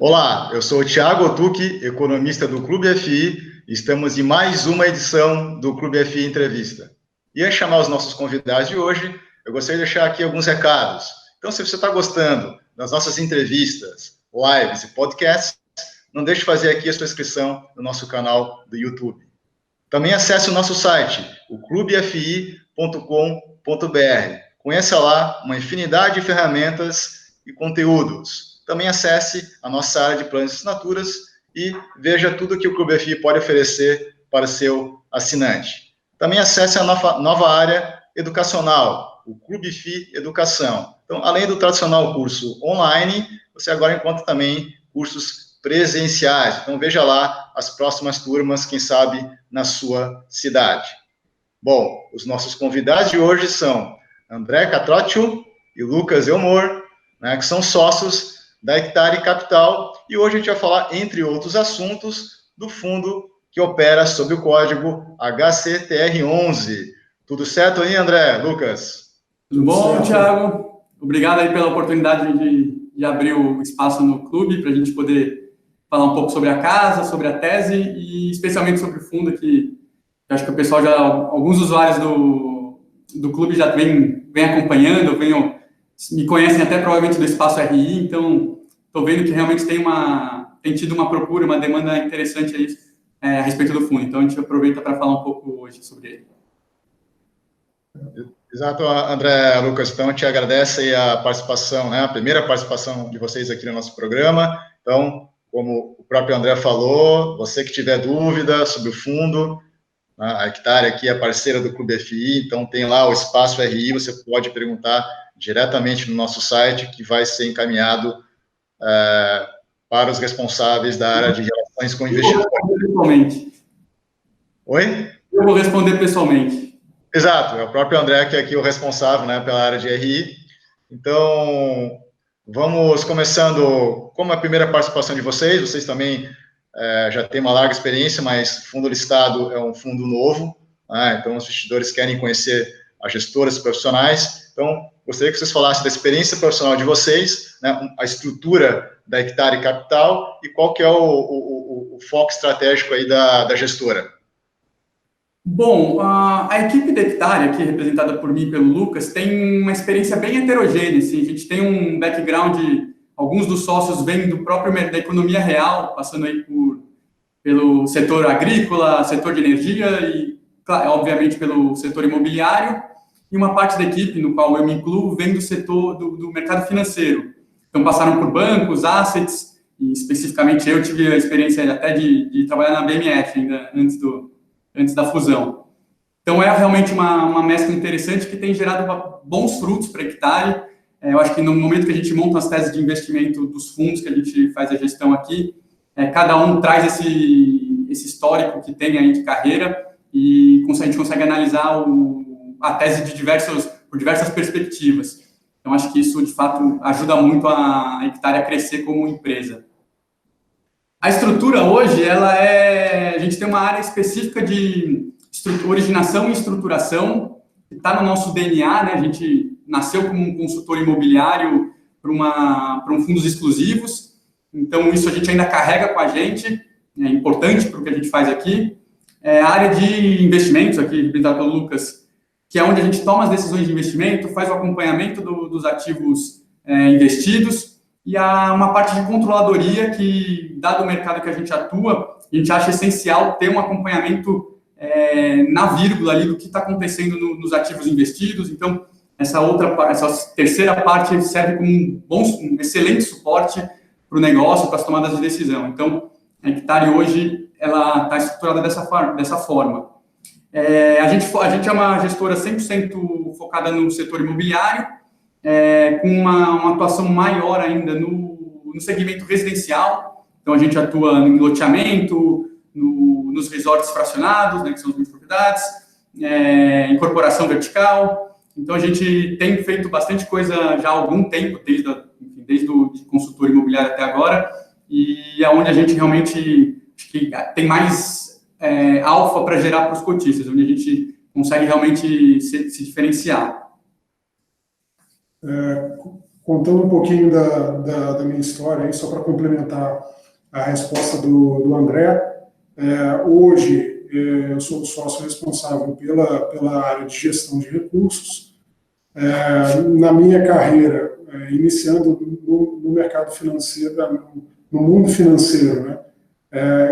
Olá, eu sou o Thiago Otuki, economista do Clube FI, e estamos em mais uma edição do Clube FI Entrevista. E antes de chamar os nossos convidados de hoje, eu gostaria de deixar aqui alguns recados. Então, se você está gostando das nossas entrevistas, lives e podcasts, não deixe de fazer aqui a sua inscrição no nosso canal do YouTube. Também acesse o nosso site, o clubefi.com.br. Conheça lá uma infinidade de ferramentas e conteúdos. Também acesse a nossa área de planos de assinaturas e veja tudo que o Clube FI pode oferecer para seu assinante. Também acesse a nova área educacional, o Clube FI Educação. Então, além do tradicional curso online, você agora encontra também cursos presenciais. Então, veja lá as próximas turmas, quem sabe, na sua cidade. Bom, os nossos convidados de hoje são André Catroccio e Lucas Elmore, né, que são sócios da Hectare Capital, e hoje a gente vai falar, entre outros assuntos, do fundo que opera sob o código HCTR11. Tudo certo aí, André? Lucas? Tudo bom, Thiago? Obrigado aí pela oportunidade de abrir o espaço no clube para a gente poder falar um pouco sobre a casa, sobre a tese e especialmente sobre o fundo, que eu acho que o pessoal alguns usuários do clube já vem acompanhando, me conhecem até provavelmente do Espaço RI, então estou vendo que realmente tem tido uma procura, uma demanda interessante aí, a respeito do fundo. Então a gente aproveita para falar um pouco hoje sobre ele. Exato, André, Lucas, então te agradece aí a participação, né, a primeira participação de vocês aqui no nosso programa. Então, como o próprio André falou, você que tiver dúvida sobre o fundo, a Hectare aqui é parceira do Clube FI, então tem lá o Espaço RI, você pode perguntar diretamente no nosso site, que vai ser encaminhado para os responsáveis da área de relações com investidores. Eu vou responder pessoalmente. Oi? Eu vou responder pessoalmente. Exato, é o próprio André que é aqui o responsável, né, pela área de RI. Então, vamos começando, como a primeira participação de vocês também já têm uma larga experiência, mas fundo listado é um fundo novo, né, então os investidores querem conhecer as gestoras profissionais. Então, gostaria que vocês falassem da experiência profissional de vocês, né, a estrutura da Hectare Capital e qual que é o foco estratégico aí da gestora. Bom, a equipe da Hectare, aqui representada por mim e pelo Lucas, tem uma experiência bem heterogênea. Assim, a gente tem um background, alguns dos sócios vêm do próprio da economia real, passando aí pelo setor agrícola, setor de energia e, obviamente, pelo setor imobiliário. E uma parte da equipe, no qual eu me incluo, vem do setor do mercado financeiro. Então, passaram por bancos, assets, e especificamente eu tive a experiência até de trabalhar na BMF, ainda antes da fusão. Então, é realmente uma mescla interessante que tem gerado bons frutos para a Hectare. Eu acho que no momento que a gente monta as teses de investimento dos fundos que a gente faz a gestão aqui, cada um traz esse histórico que tem aí de carreira e a gente consegue analisar a tese por diversas perspectivas. Então, acho que isso, de fato, ajuda muito a Hectare a crescer como empresa. A estrutura hoje, a gente tem uma área específica de originação e estruturação, que está no nosso DNA, né? A gente nasceu como um consultor imobiliário para fundos exclusivos, então isso a gente ainda carrega com a gente, é importante para o que a gente faz aqui. A área de investimentos, aqui representada pelo Lucas, que é onde a gente toma as decisões de investimento, faz o acompanhamento dos ativos investidos, e há uma parte de controladoria que, dado o mercado que a gente atua, a gente acha essencial ter um acompanhamento na vírgula ali do que está acontecendo nos ativos investidos. Então, essa terceira parte serve como um excelente suporte para o negócio, para as tomadas de decisão. Então, a Hectare hoje ela está estruturada dessa forma. A gente é uma gestora 100% focada no setor imobiliário, com uma atuação maior ainda no segmento residencial. Então, a gente atua em loteamento, nos resorts fracionados, né, que são as multipropriedades, incorporação vertical. Então, a gente tem feito bastante coisa já há algum tempo, desde o consultor imobiliário até agora, e é onde a gente realmente acho que tem mais alfa para gerar para os cotistas, onde a gente consegue realmente se diferenciar. contando um pouquinho da minha história, aí, só para complementar a resposta do André, hoje eu sou o sócio responsável pela área de gestão de recursos. Na minha carreira, iniciando no mercado financeiro, no mundo financeiro, né?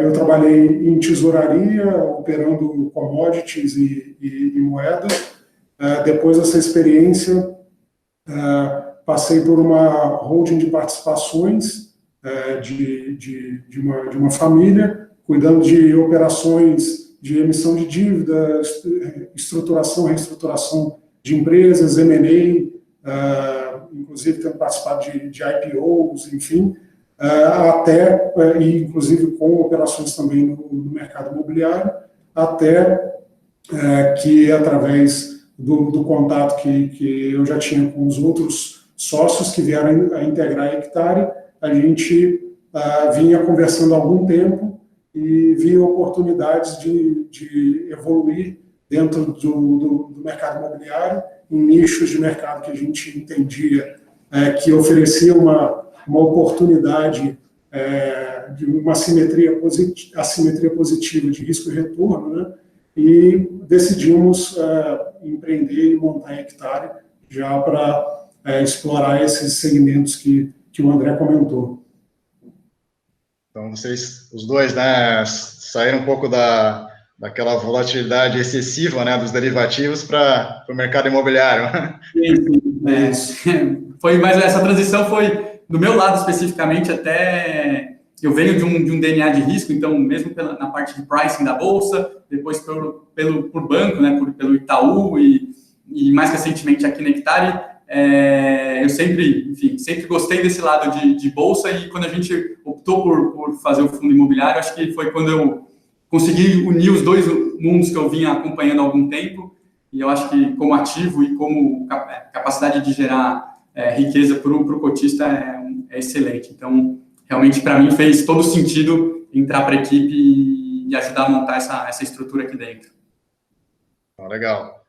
Eu trabalhei em tesouraria, operando commodities e moedas. Depois dessa experiência, passei por uma holding de participações de uma família, cuidando de operações de emissão de dívida, estruturação, reestruturação de empresas, M&A, inclusive tendo participado de IPOs, enfim, inclusive com operações também no mercado imobiliário, até que, através do contato que eu já tinha com os outros sócios que vieram a integrar a Hectare, a gente vinha conversando há algum tempo e via oportunidades de evoluir dentro do mercado imobiliário, em nichos de mercado que a gente entendia que oferecia uma oportunidade de uma assimetria positiva de risco e retorno, né? E decidimos empreender e montar a Hectare já para explorar esses segmentos que o André comentou. Então, vocês, os dois, né, saíram um pouco daquela volatilidade excessiva, né, dos derivativos para o mercado imobiliário. Foi, mas essa transição foi, do meu lado especificamente, até eu venho de um DNA de risco, então mesmo na parte de pricing da bolsa, depois por banco, né, pelo Itaú e mais recentemente aqui na Hectare, eu sempre gostei desse lado de bolsa, e quando a gente optou por fazer o fundo imobiliário, acho que foi quando eu consegui unir os dois mundos que eu vinha acompanhando há algum tempo, e eu acho que como ativo e como capacidade de gerar riqueza para o cotista é excelente. Então, realmente, para mim, fez todo sentido entrar para a equipe e ajudar a montar essa estrutura aqui dentro. Legal.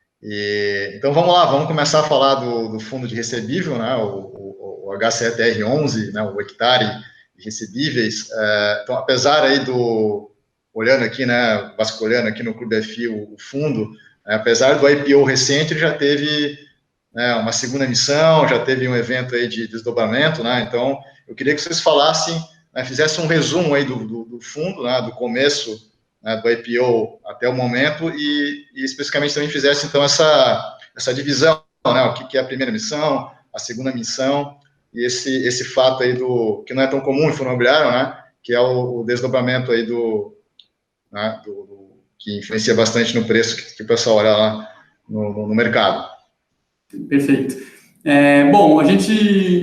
Então, vamos lá, vamos começar a falar do fundo de recebível, né, o HCTR11, né, o Hectare de recebíveis. Então, apesar aí olhando aqui, né, vasculhando aqui no Clube FI o fundo, apesar do IPO recente, ele já teve, né, uma segunda emissão, já teve um evento aí de desdobramento, né, então eu queria que vocês falassem, né, fizessem um resumo aí do fundo, né, do começo, né, do IPO até o momento, e especificamente também fizessem, então, essa divisão, né, o que é a primeira emissão, a segunda emissão, e esse fato aí que não é tão comum em fundo imobiliário, né, que é o desdobramento aí que influencia bastante no preço que o pessoal olha lá no mercado. Perfeito. Bom,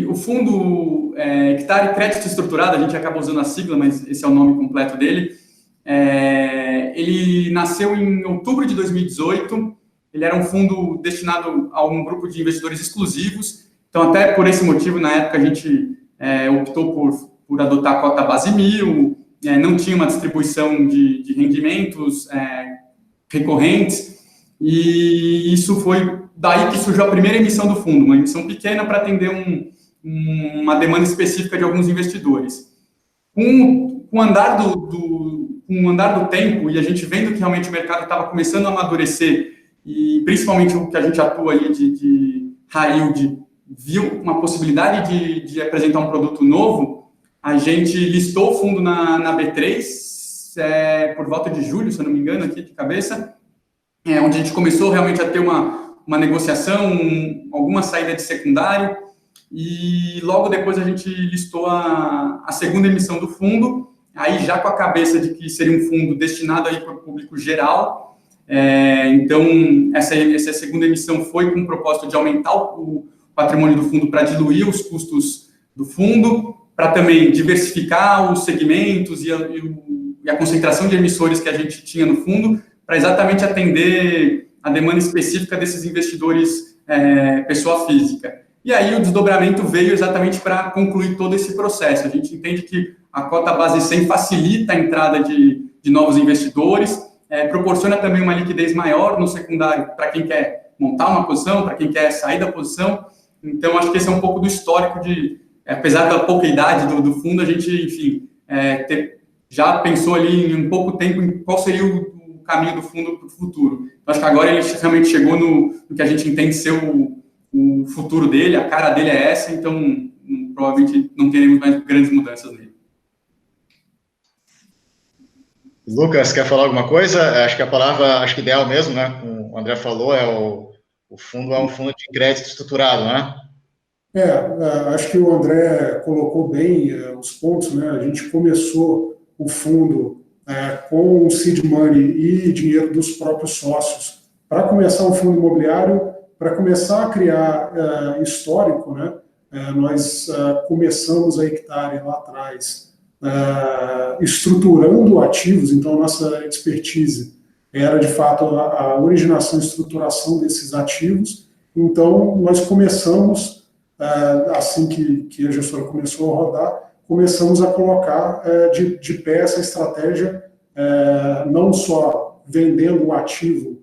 o fundo Hectare Crédito Estruturado, a gente acaba usando a sigla, mas esse é o nome completo dele. Ele nasceu em outubro de 2018, ele era um fundo destinado a um grupo de investidores exclusivos, então até por esse motivo, na época, a gente optou por adotar a cota base 1000, não tinha uma distribuição de rendimentos recorrentes, e isso foi daí que surgiu a primeira emissão do fundo, uma emissão pequena para atender uma demanda específica de alguns investidores. Com o andar do tempo, e a gente vendo que realmente o mercado estava começando a amadurecer, e principalmente o que a gente atua aí de high yield, viu uma possibilidade de apresentar um produto novo, a gente listou o fundo na B3, por volta de julho, se eu não me engano, aqui de cabeça, onde a gente começou realmente a ter uma negociação, alguma saída de secundário, e logo depois a gente listou a segunda emissão do fundo, aí já com a cabeça de que seria um fundo destinado aí para o público geral. Então, essa segunda emissão foi com o propósito de aumentar o patrimônio do fundo para diluir os custos do fundo, para também diversificar os segmentos e a concentração de emissores que a gente tinha no fundo, para exatamente atender a demanda específica desses investidores pessoa física. E aí o desdobramento veio exatamente para concluir todo esse processo. A gente entende que a cota base 100 facilita a entrada de novos investidores, proporciona também uma liquidez maior no secundário para quem quer montar uma posição, para quem quer sair da posição, Então, acho que esse é um pouco do histórico apesar da pouca idade do fundo, a gente, enfim, já pensou ali em pouco tempo em qual seria o caminho do fundo para o futuro. Então, acho que agora ele realmente chegou no que a gente entende ser o futuro dele, a cara dele é essa, então provavelmente não teremos mais grandes mudanças nele. Lucas, quer falar alguma coisa? Acho que a palavra, acho que ideal mesmo, né? Como o André falou, o fundo é um fundo de crédito estruturado, né? Acho que o André colocou bem os pontos, né? A gente começou o fundo com seed money e dinheiro dos próprios sócios para começar um fundo imobiliário, para começar a criar histórico, né? Nós começamos a Hectare lá atrás estruturando ativos, então a nossa expertise era de fato a originação e estruturação desses ativos. Então nós começamos, assim que a gestora começou a rodar, começamos a colocar de pé essa estratégia, não só vendendo o ativo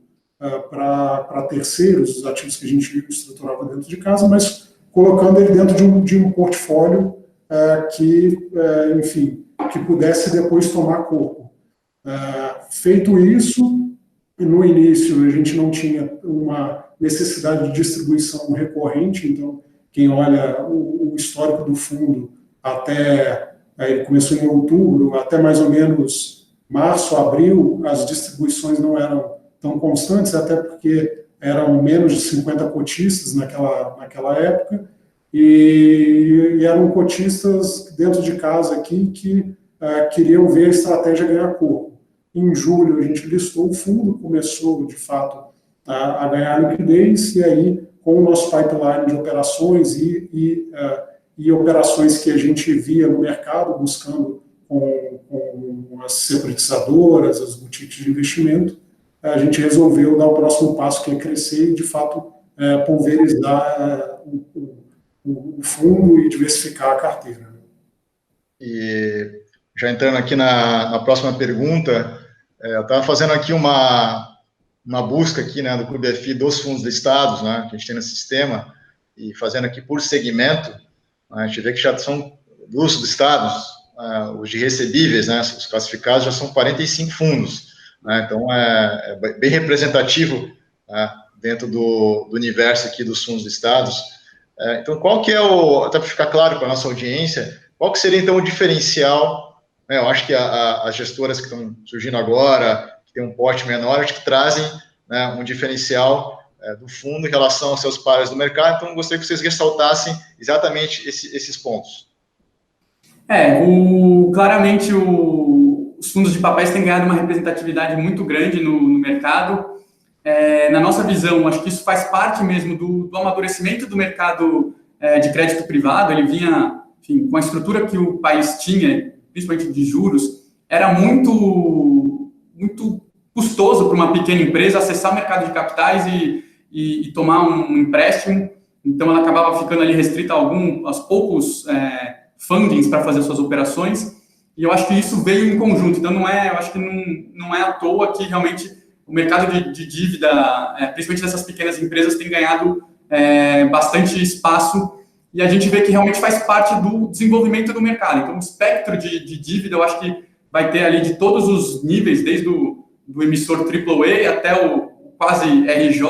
para terceiros, os ativos que a gente estruturava dentro de casa, mas colocando ele dentro de um portfólio enfim, que pudesse depois tomar corpo. Feito isso, no início a gente não tinha uma necessidade de distribuição recorrente, então quem olha o histórico do fundo ele começou em outubro, até mais ou menos março, abril, as distribuições não eram tão constantes, até porque eram menos de 50 cotistas naquela época, e eram cotistas dentro de casa aqui que queriam ver a estratégia ganhar corpo. Em julho a gente listou o fundo, começou de fato a ganhar liquidez, e aí com o nosso pipeline de operações e operações que a gente via no mercado buscando com as securitizadoras, as boutiques de investimento, a gente resolveu dar o próximo passo, que é crescer e de fato pulverizar o fundo e diversificar a carteira. E já entrando aqui na próxima pergunta, eu estava fazendo aqui uma busca aqui, né, do Clube FI dos fundos listados, né, que a gente tem no sistema, e fazendo aqui por segmento, a gente vê que já são dos listados, os de recebíveis, né, os classificados já são 45 fundos, né, então é bem representativo dentro do universo aqui dos fundos listados. Então, qual que é até para ficar claro para a nossa audiência, qual que seria então o diferencial, né, eu acho que as gestoras que estão surgindo agora, que tem um porte menor, acho que trazem, né, um diferencial do fundo em relação aos seus pares do mercado, então gostaria que vocês ressaltassem exatamente esses pontos. Claramente os fundos de papéis têm ganhado uma representatividade muito grande no mercado. Na nossa visão, acho que isso faz parte mesmo do amadurecimento do mercado de crédito privado. Ele vinha, enfim, com a estrutura que o país tinha, principalmente de juros, era muito custoso para uma pequena empresa acessar o mercado de capitais e tomar um empréstimo. Então, ela acabava ficando ali restrita aos poucos fundings para fazer suas operações. E eu acho que isso veio em conjunto. Então, eu acho que não é à toa que realmente o mercado de dívida, principalmente dessas pequenas empresas, tem ganhado bastante espaço, e a gente vê que realmente faz parte do desenvolvimento do mercado. Então, o espectro de dívida, eu acho que vai ter ali de todos os níveis, desde do emissor AAA até o quase RJ,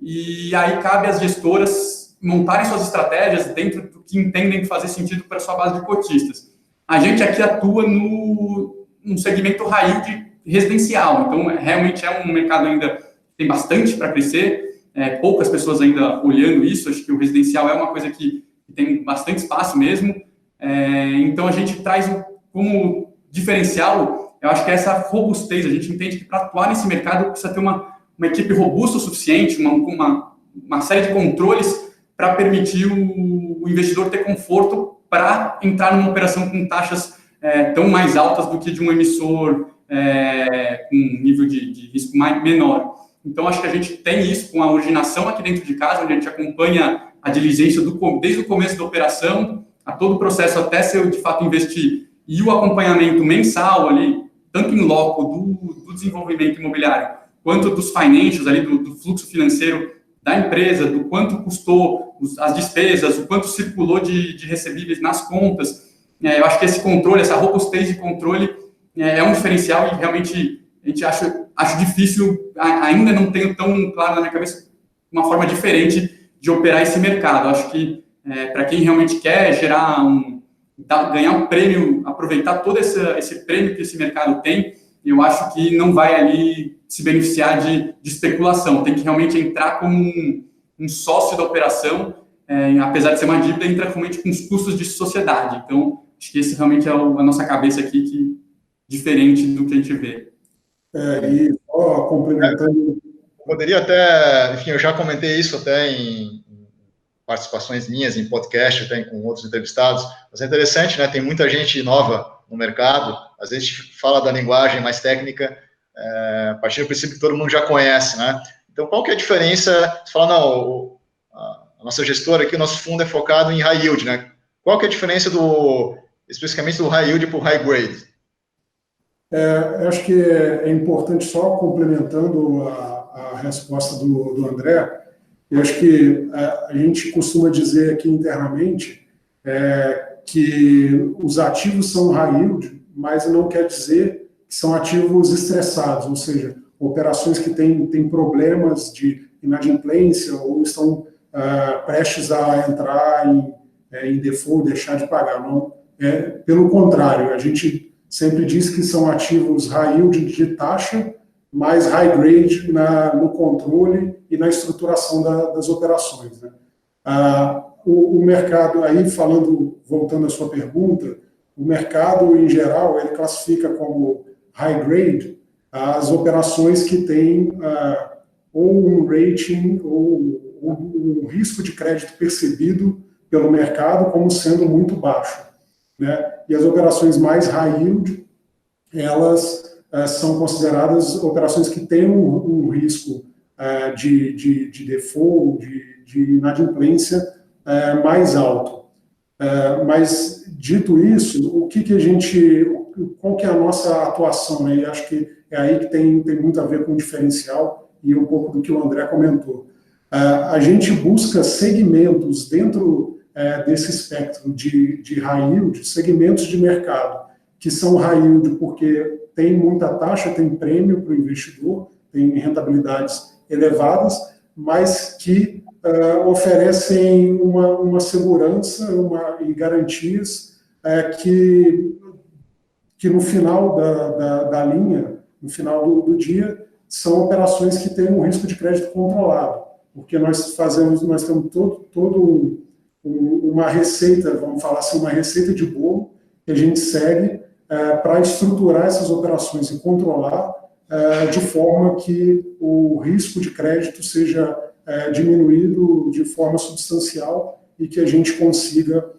e aí cabe às gestoras montarem suas estratégias dentro do que entendem fazer sentido para a sua base de cotistas. A gente aqui atua num segmento raio de residencial, então realmente é um mercado ainda que tem bastante para crescer, poucas pessoas ainda olhando isso. Acho que o residencial é uma coisa que tem bastante espaço mesmo, então a gente traz como diferencial, eu acho que é essa robustez. A gente entende que para atuar nesse mercado precisa ter uma equipe robusta o suficiente, uma série de controles para permitir o investidor ter conforto para entrar numa operação com taxas tão mais altas do que de um emissor com um nível de risco menor. Então, acho que a gente tem isso com a originação aqui dentro de casa, onde a gente acompanha a diligência desde o começo da operação, a todo o processo até se eu, de fato, investir, e o acompanhamento mensal ali, tanto em loco do desenvolvimento imobiliário, quanto dos financials ali, do fluxo financeiro da empresa, do quanto custou as despesas, o quanto circulou de recebíveis nas contas. Eu acho que esse controle, essa robustez de controle é um diferencial e realmente a gente acho difícil, ainda não tenho tão claro na minha cabeça uma forma diferente de operar esse mercado. Acho que para quem realmente quer ganhar um prêmio, aproveitar todo esse prêmio que esse mercado tem, eu acho que não vai ali se beneficiar de especulação. Tem que realmente entrar como um sócio da operação, apesar de ser uma dívida, entra realmente com os custos de sociedade. Então, acho que esse realmente é a nossa cabeça aqui, diferente do que a gente vê. E só complementando... Poderia até, enfim, eu já comentei isso até em participações minhas, em podcast, até com outros entrevistados, mas é interessante, né? Tem muita gente nova no mercado, às vezes a gente fala da linguagem mais técnica, a partir do princípio que todo mundo já conhece, né? Então, qual que é a diferença? Você fala, não, a nossa gestora aqui, o nosso fundo é focado em high yield, né? Qual que é a diferença especificamente do high yield para o high grade? Eu acho que é importante, só complementando a resposta do André, eu acho que a gente costuma dizer aqui internamente que os ativos são high yield, mas não quer dizer que são ativos estressados, ou seja, operações que têm problemas de inadimplência ou estão prestes a entrar em default, deixar de pagar. Não, pelo contrário, a gente sempre diz que são ativos high yield de taxa, mais high grade no controle e na estruturação das operações, né? O mercado, aí voltando à sua pergunta, o mercado em geral, ele classifica como high grade as operações que têm ou um rating ou um risco de crédito percebido pelo mercado como sendo muito baixo, né? E as operações mais high yield, elas são consideradas operações que têm um risco de default, de inadimplência mais alto. Mas, dito isso, qual que é a nossa atuação, né? E acho que é aí que tem muito a ver com o diferencial e um pouco do que o André comentou. A gente busca segmentos dentro desse espectro de high yield, segmentos de mercado que são high yield porque tem muita taxa, tem prêmio para o investidor, tem rentabilidades elevadas, mas que oferecem uma segurança e garantias que no final da linha, no final do dia, são operações que têm um risco de crédito controlado, porque nós temos todo uma receita, vamos falar assim, uma receita de bolo que a gente segue para estruturar essas operações e controlar de forma que o risco de crédito seja diminuído de forma substancial e que a gente consiga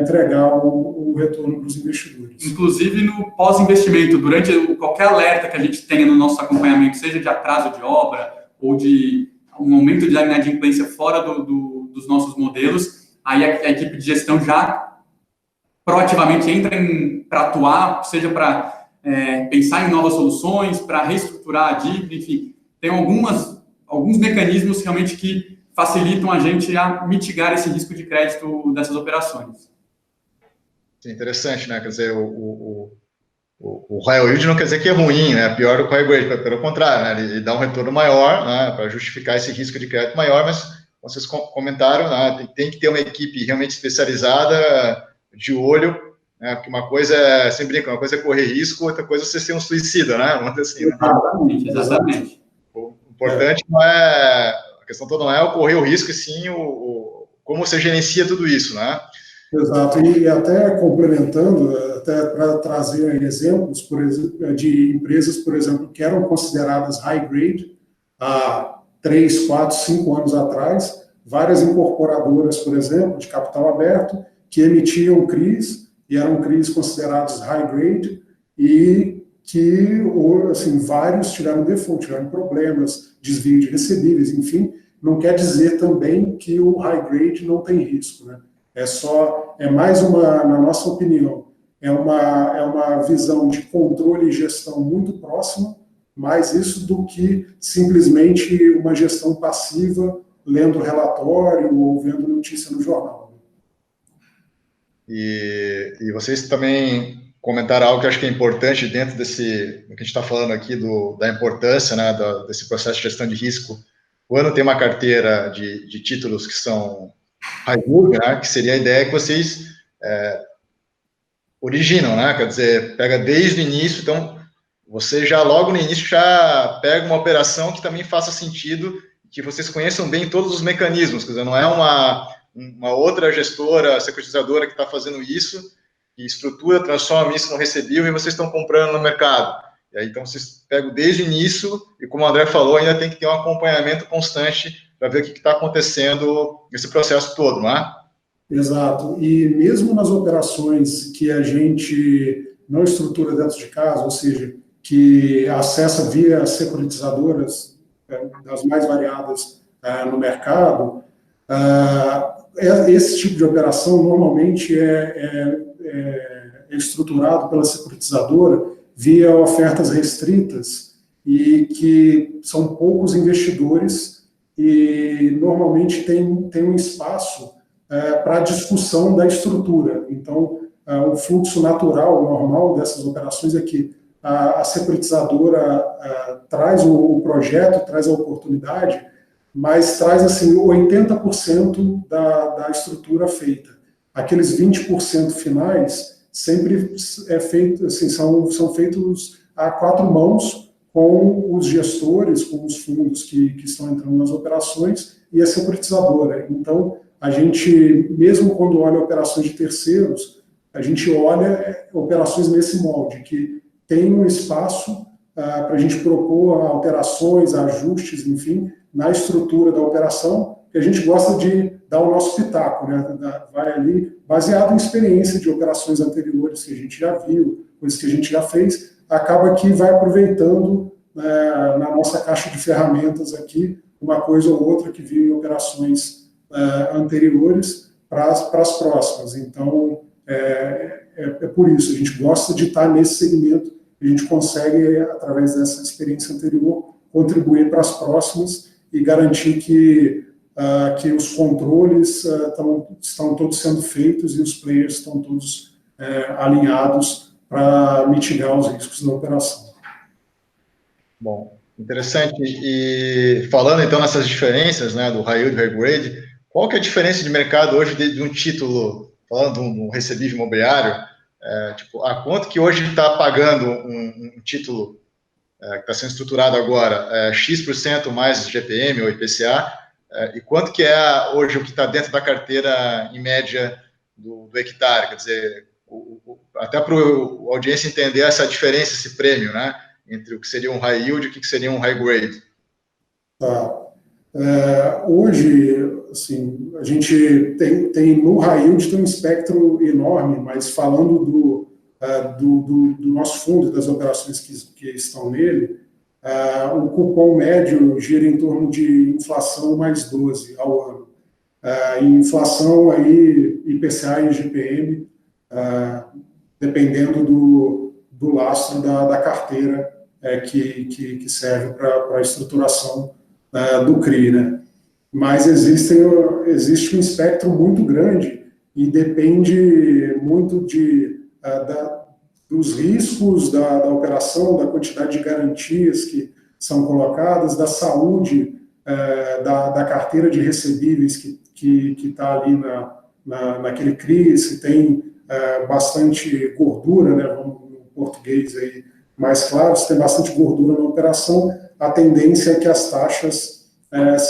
entregar o retorno para os investidores. Inclusive no pós-investimento, durante qualquer alerta que a gente tenha no nosso acompanhamento, seja de atraso de obra ou de um aumento de inadimplência fora dos nossos modelos, aí a equipe de gestão já proativamente entra para atuar, seja para pensar em novas soluções, para reestruturar a dívida, enfim, tem alguns mecanismos realmente que facilitam a gente a mitigar esse risco de crédito dessas operações. Interessante, né? Quer dizer, o high yield não quer dizer que é ruim, né? Pior do que o high grade, pelo contrário, né? Ele dá um retorno maior, né? Para justificar esse risco de crédito maior, mas vocês comentaram, né? Tem que ter uma equipe realmente especializada, de olho, né? Porque uma coisa sempre brinca, uma coisa é correr risco, outra coisa é você ser um suicida, né? Assim, né? Exatamente. O importante não é, a questão toda não é o correr o risco, e sim como você gerencia tudo isso, né? Exato, e até complementando, até para trazer exemplos de empresas, por exemplo, que eram consideradas high grade há 3, 4, 5 anos atrás, várias incorporadoras, por exemplo, de capital aberto, que emitiam CRIs, e eram CRIs considerados high grade, e que, assim, vários tiveram default, tiveram problemas, desvio de recebíveis, enfim, não quer dizer também que o high grade não tem risco, né? É mais na nossa opinião, é uma visão de controle e gestão muito próxima, mais isso do que simplesmente uma gestão passiva lendo relatório ou vendo notícia no jornal. E vocês também comentaram algo que eu acho que é importante dentro do que a gente está falando aqui, da importância, né, desse processo de gestão de risco. Quando tem uma carteira de títulos que são high yield, né, que seria a ideia que vocês originam, né, quer dizer, pega desde o início, então você já logo no início já pega uma operação que também faça sentido, que vocês conheçam bem todos os mecanismos, quer dizer, não é uma outra gestora, securitizadora que está fazendo isso, que estrutura, transforma isso no recebível e vocês estão comprando no mercado. E aí, então, vocês pegam desde o início e, como o André falou, ainda tem que ter um acompanhamento constante para ver o que está acontecendo nesse processo todo, não é? Exato. E mesmo nas operações que a gente não estrutura dentro de casa, ou seja, que acessa via securitizadoras das mais variadas no mercado, esse tipo de operação normalmente é estruturado pela securitizadora via ofertas restritas e que são poucos investidores e normalmente tem um espaço para discussão da estrutura. Então, o fluxo natural, normal dessas operações é que a securitizadora traz o projeto, traz a oportunidade, mas traz assim 80% da estrutura feita. Aqueles 20% finais sempre assim, são feitos a 4 mãos com os gestores, com os fundos que estão entrando nas operações e a securitizadora. Então, a gente, mesmo quando olha operações de terceiros, a gente olha operações nesse molde, que tem um espaço para a gente propor alterações, ajustes, enfim, na estrutura da operação, que a gente gosta de dar o nosso pitaco, né? Vai ali, baseado em experiência de operações anteriores que a gente já viu, coisas que a gente já fez, acaba que vai aproveitando na nossa caixa de ferramentas aqui, uma coisa ou outra que viu em operações anteriores para as próximas. Então, é por isso, a gente gosta de estar nesse segmento, a gente consegue, através dessa experiência anterior, contribuir para as próximas e garantir que os controles estão todos sendo feitos e os players estão todos alinhados para mitigar os riscos da operação. Bom, interessante. E falando então nessas diferenças, né, do high yield e high grade, qual que é a diferença de mercado hoje de um título, falando de um recebível imobiliário, tipo, a quanto que hoje está pagando um título que está sendo estruturado agora, X% mais GPM ou IPCA, e quanto que é hoje o que está dentro da carteira em média do hectare, quer dizer, até para a audiência entender essa diferença, esse prêmio, né, entre o que seria um high yield e o que seria um high grade. Tá. Hoje, assim, a gente tem no high yield tem um espectro enorme, mas falando do nosso fundo, das operações que estão nele, o cupom médio gira em torno de inflação mais 12 ao ano. E inflação aí, IPCA e IGPM, dependendo do lastro da carteira que serve para a estruturação do CRI, né? Mas existe um espectro muito grande e depende muito dos riscos da operação, da quantidade de garantias que são colocadas, da saúde da carteira de recebíveis que está ali naquele CRI, se tem bastante gordura, né, vamos no português aí mais claro, se tem bastante gordura na operação, a tendência é que as taxas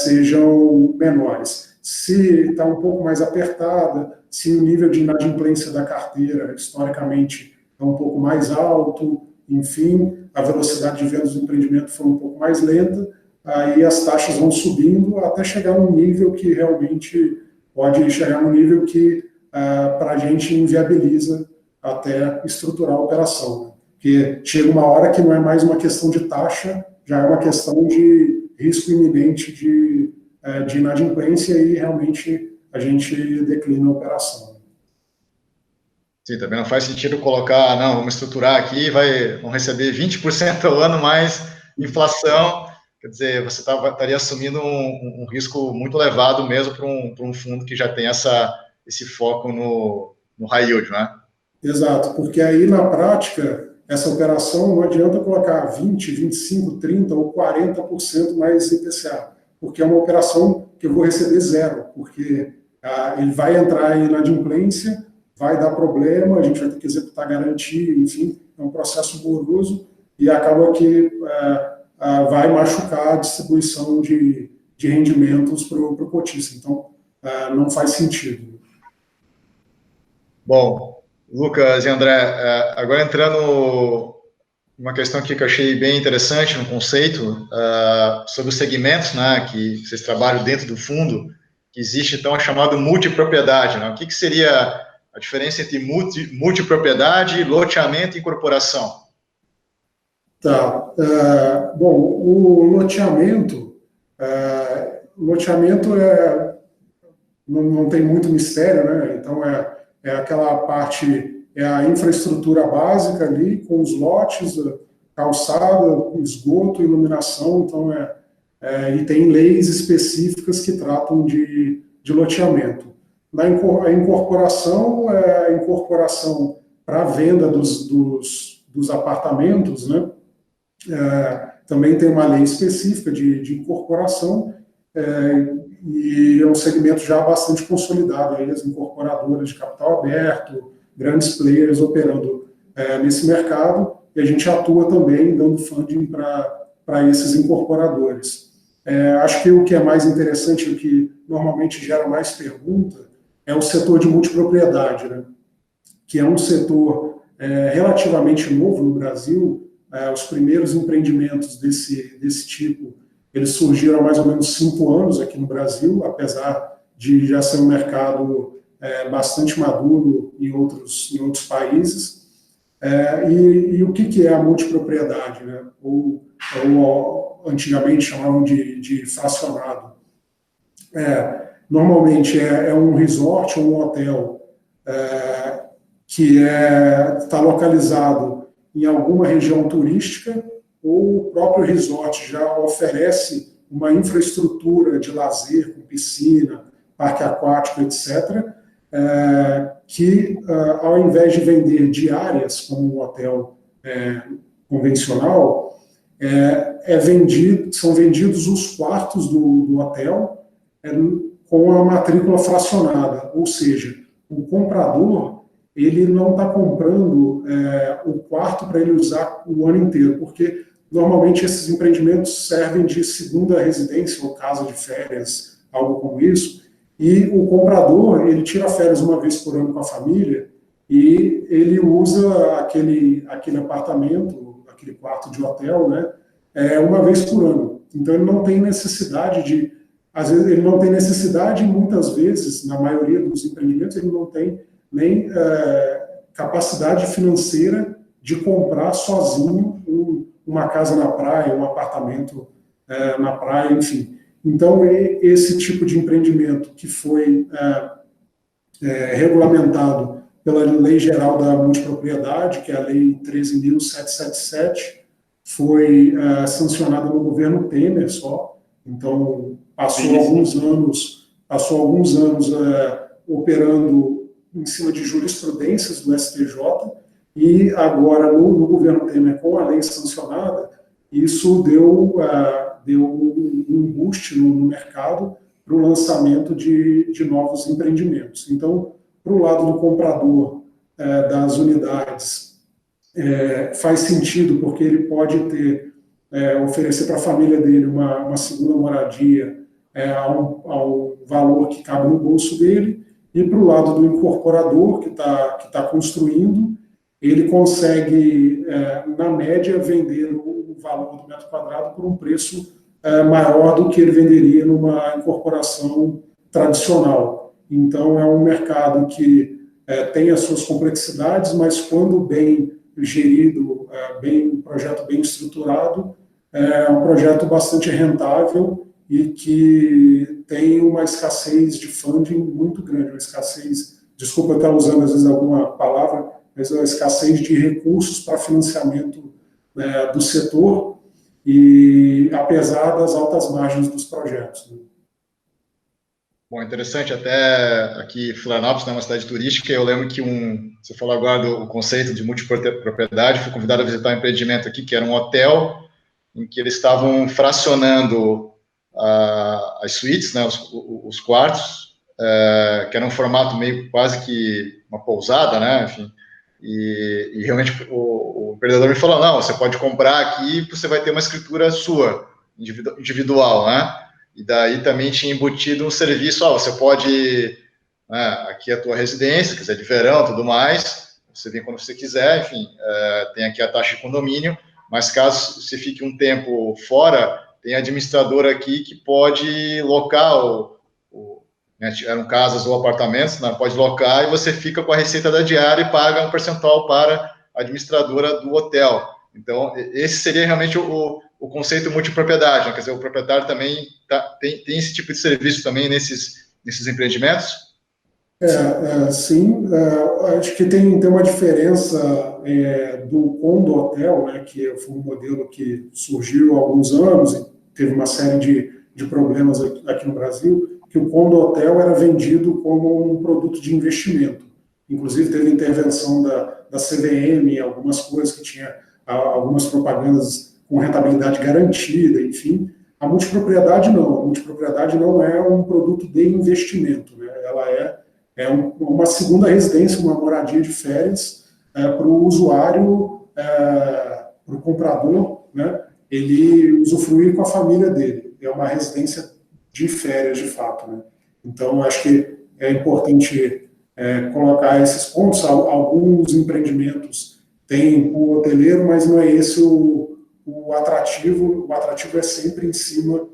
sejam menores. Se está um pouco mais apertada, se o nível de inadimplência da carteira, historicamente, é um pouco mais alto, enfim, a velocidade de vendas do empreendimento foi um pouco mais lenta, aí as taxas vão subindo até chegar num nível que realmente pode chegar num nível que para a gente inviabiliza até estruturar a operação, né? Porque chega uma hora que não é mais uma questão de taxa, já é uma questão de risco iminente de inadimplência e realmente a gente declina a operação. Sim, também não faz sentido colocar, não, vamos estruturar aqui, vamos receber 20% ao ano mais inflação, Quer dizer, você estaria assumindo um risco muito elevado mesmo para um fundo que já tem esse foco no high yield, né? Exato, porque aí na prática, essa operação não adianta colocar 20, 25, 30 ou 40% mais IPCA, porque é uma operação que eu vou receber zero, porque ele vai entrar em inadimplência, vai dar problema, a gente vai ter que executar garantia, enfim, é um processo moroso e acaba que vai machucar a distribuição de rendimentos para o cotista. Então, não faz sentido. Bom, Lucas e André, agora entrando uma questão aqui que eu achei bem interessante, um conceito sobre os segmentos, né, que vocês trabalham dentro do fundo, que existe então a chamada multipropriedade, né? O que seria a diferença entre multipropriedade, loteamento e incorporação? Tá. Bom, o loteamento não tem muito mistério, né? Então é aquela parte, é a infraestrutura básica ali, com os lotes, calçada, esgoto, iluminação, então e tem leis específicas que tratam de loteamento. A incorporação é a incorporação para a venda dos apartamentos, né? Também tem uma lei específica de incorporação, e é um segmento já bastante consolidado, aí as incorporadoras de capital aberto, grandes players operando nesse mercado, e a gente atua também dando funding para esses incorporadores. Acho que o que é mais interessante, o que normalmente gera mais pergunta, é o setor de multipropriedade, né? Que é um setor relativamente novo no Brasil. Os primeiros empreendimentos desse tipo, eles surgiram há mais ou menos 5 anos aqui no Brasil, apesar de já ser um mercado bastante maduro em outros países. E o que é a multipropriedade, né? Ou antigamente chamavam de fracionado. Normalmente é um resort ou um hotel que está localizado em alguma região turística, ou o próprio resort já oferece uma infraestrutura de lazer, com piscina, parque aquático, etc., que, ao invés de vender diárias, como um hotel convencional, são vendidos os quartos do hotel com a matrícula fracionada, ou seja, o comprador ele não está comprando o quarto para ele usar o ano inteiro, porque normalmente esses empreendimentos servem de segunda residência ou casa de férias, algo como isso, e o comprador ele tira férias uma vez por ano com a família e ele usa aquele apartamento, aquele quarto de hotel, né, uma vez por ano. Então ele não tem necessidade às vezes ele não tem necessidade, muitas vezes, na maioria dos empreendimentos, ele não tem nem capacidade financeira de comprar sozinho uma casa na praia, um apartamento na praia, enfim. Então, esse tipo de empreendimento que foi regulamentado pela Lei Geral da Multipropriedade, que é a Lei 13.777, foi sancionada no governo Temer só. Então, passou alguns anos operando em cima de jurisprudências do STJ, e agora, no governo Temer, com a lei sancionada, isso deu um boost no mercado para o lançamento de novos empreendimentos. Então, para o lado do comprador das unidades, faz sentido, porque ele pode oferecer para a família dele uma segunda moradia a um valor que cabe no bolso dele, e para o lado do incorporador que está construindo, ele consegue, na média, vender o valor do metro quadrado por um preço maior do que ele venderia numa incorporação tradicional. Então, é um mercado que tem as suas complexidades, mas quando bem gerido, um projeto bem estruturado, é um projeto bastante rentável e que tem uma escassez de funding muito grande, uma escassez, desculpa estar usando às vezes alguma palavra, mas uma escassez de recursos para financiamento do setor, e apesar das altas margens dos projetos. Né? Bom, interessante, até aqui Florianópolis, né, uma cidade turística, eu lembro que você falou agora do conceito de multipropriedade, fui convidado a visitar um empreendimento aqui, que era um hotel, em que eles estavam fracionando as suítes, né, os quartos, que era um formato meio quase que uma pousada, né, enfim, e realmente o empreendedor me falou, não, você pode comprar aqui, você vai ter uma escritura sua, individual, né, e daí também tinha embutido um serviço, você pode, né, aqui é a tua residência, quiser de verão, tudo mais, você vem quando você quiser, enfim, tem aqui a taxa de condomínio, mas caso você fique um tempo fora, tem administrador aqui que pode locar né, eram casas ou apartamentos, né, pode locar e você fica com a receita da diária e paga um percentual para a administradora do hotel. Então, esse seria realmente o conceito multipropriedade, né? Quer dizer, o proprietário também tem esse tipo de serviço também nesses empreendimentos? Sim, acho que tem uma diferença do condo hotel, né, que foi um modelo que surgiu há alguns anos e teve uma série de problemas aqui no Brasil, que o condo hotel era vendido como um produto de investimento. Inclusive, teve intervenção da CVM, algumas coisas que tinha algumas propagandas com rentabilidade garantida, enfim. A multipropriedade não. A multipropriedade não é um produto de investimento, né? Ela é uma segunda residência, uma moradia de férias para o usuário, para o comprador, né? Ele usufruir com a família dele. É uma residência de férias, de fato. Né? Então, acho que é importante colocar esses pontos. Alguns empreendimentos têm o hoteleiro, mas não é esse o atrativo. O atrativo é sempre em cima,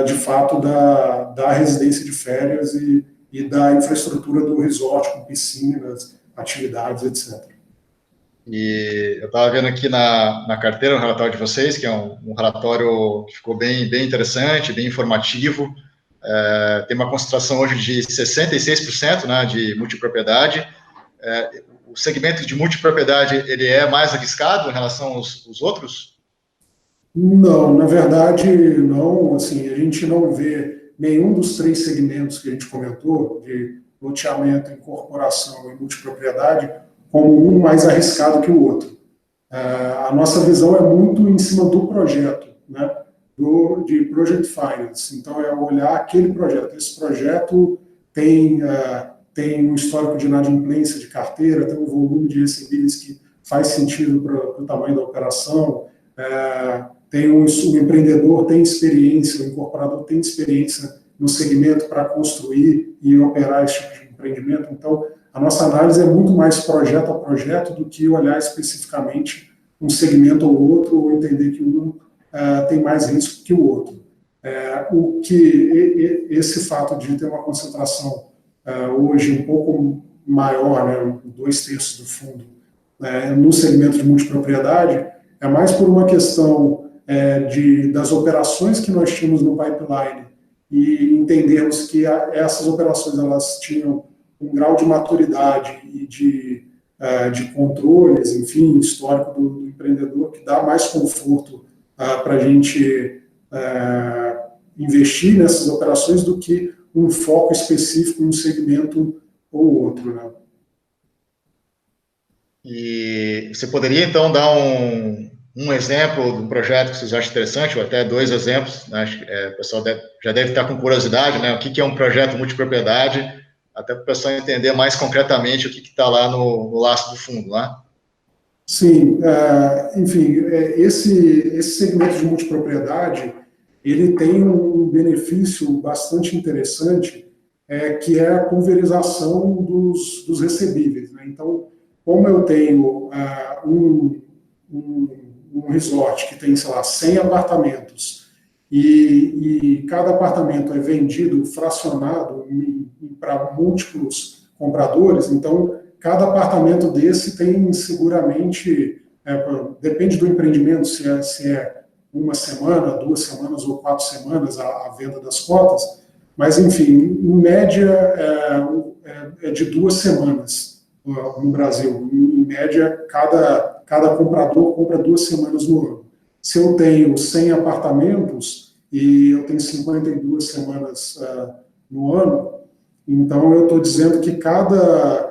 de fato, da residência de férias e da infraestrutura do resort, com piscinas, atividades, etc. E eu estava vendo aqui na carteira, no relatório de vocês, que é um relatório que ficou bem interessante, bem informativo. Tem uma concentração hoje de 66%, né, de multipropriedade. O segmento de multipropriedade, ele é mais arriscado em relação aos outros? Não, na verdade, não. Assim, a gente não vê nenhum dos três segmentos que a gente comentou, de loteamento, incorporação e multipropriedade, como um mais arriscado que o outro. A nossa visão é muito em cima do projeto, né? De Project Finance. Então, é olhar aquele projeto. Esse projeto tem um histórico de inadimplência de carteira, tem um volume de recebíveis que faz sentido para o tamanho da operação, o empreendedor tem experiência, o incorporador tem experiência no segmento para construir e operar esse tipo de empreendimento. Então, a nossa análise é muito mais projeto a projeto do que olhar especificamente um segmento ou outro, ou entender que um tem mais risco que o outro. Esse fato de ter uma concentração hoje um pouco maior, né, 2/3 do fundo, no segmento de multipropriedade, é mais por uma questão das operações que nós tínhamos no pipeline e entendermos que essas operações elas tinham um grau de maturidade e de controles, enfim, histórico do empreendedor, que dá mais conforto para a gente investir nessas operações do que um foco específico em um segmento ou outro. Né? E você poderia, então, dar um exemplo de um projeto que vocês acham interessante, ou até dois exemplos, né? Acho que o pessoal já deve estar com curiosidade, né? O que é um projeto multipropriedade, até para o pessoal entender mais concretamente o que está lá no laço do fundo, né? Sim, enfim, esse segmento de multipropriedade, ele tem um benefício bastante interessante, que é a pulverização dos recebíveis. Né? Então, como eu tenho um resort que tem, sei lá, 100 apartamentos, e cada apartamento é vendido, fracionado para múltiplos compradores, então, cada apartamento desse tem seguramente, depende do empreendimento, se é uma semana, 2 semanas ou 4 semanas a venda das cotas, mas, enfim, em média é de 2 semanas no Brasil. Em média, cada comprador compra 2 semanas no ano. Se eu tenho 100 apartamentos e eu tenho 52 semanas no ano, então eu estou dizendo que cada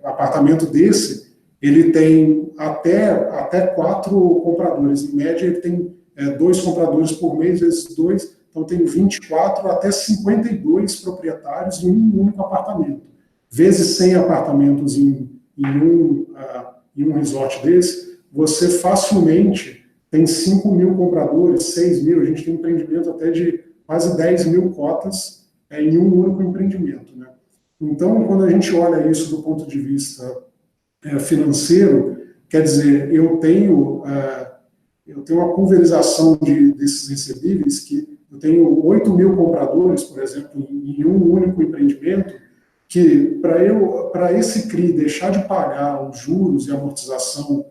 apartamento desse, ele tem até 4 compradores. Em média, ele tem 2 compradores por mês, vezes 2, então tem 24 até 52 proprietários em um único apartamento. Vezes 100 apartamentos em um resort desse, você facilmente tem 5 mil compradores, 6 mil, a gente tem empreendimento até de quase 10 mil cotas em um único empreendimento, né? Então, quando a gente olha isso do ponto de vista financeiro, quer dizer, eu tenho uma pulverização desses recebíveis que eu tenho 8 mil compradores, por exemplo, em um único empreendimento, que para esse CRI deixar de pagar os juros e amortização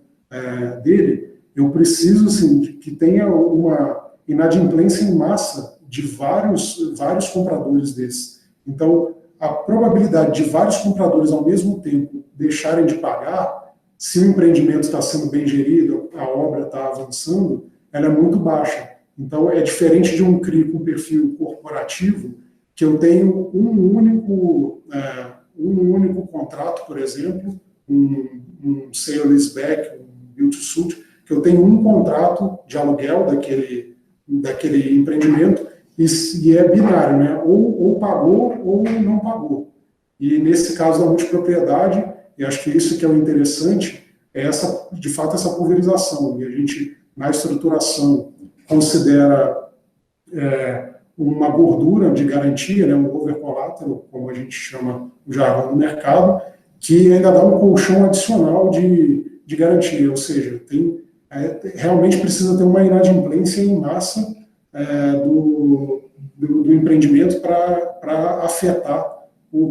dele, eu preciso assim, que tenha uma inadimplência em massa de vários compradores desses. Então, a probabilidade de vários compradores ao mesmo tempo deixarem de pagar, se o empreendimento está sendo bem gerido, a obra está avançando, ela é muito baixa. Então, é diferente de um CRI com perfil corporativo, que eu tenho um único contrato, por exemplo, um sale leaseback, um build-to-suit, que eu tenho um contrato de aluguel daquele empreendimento e é binário, né? Ou pagou ou não pagou. E nesse caso da multipropriedade, eu acho que isso que é o interessante, é de fato essa pulverização. E a gente, na estruturação, considera uma gordura de garantia, né, um over collateral, como a gente chama o jargão do mercado, que ainda dá um colchão adicional de garantia, ou seja, realmente precisa ter uma inadimplência em massa do empreendimento para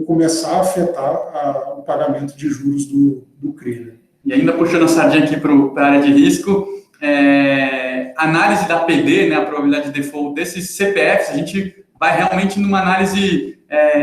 começar a afetar o pagamento de juros do CRI. Né? E ainda puxando a sardinha aqui para a área de risco, análise da PD, né, a probabilidade de default desses CPFs, a gente vai realmente numa análise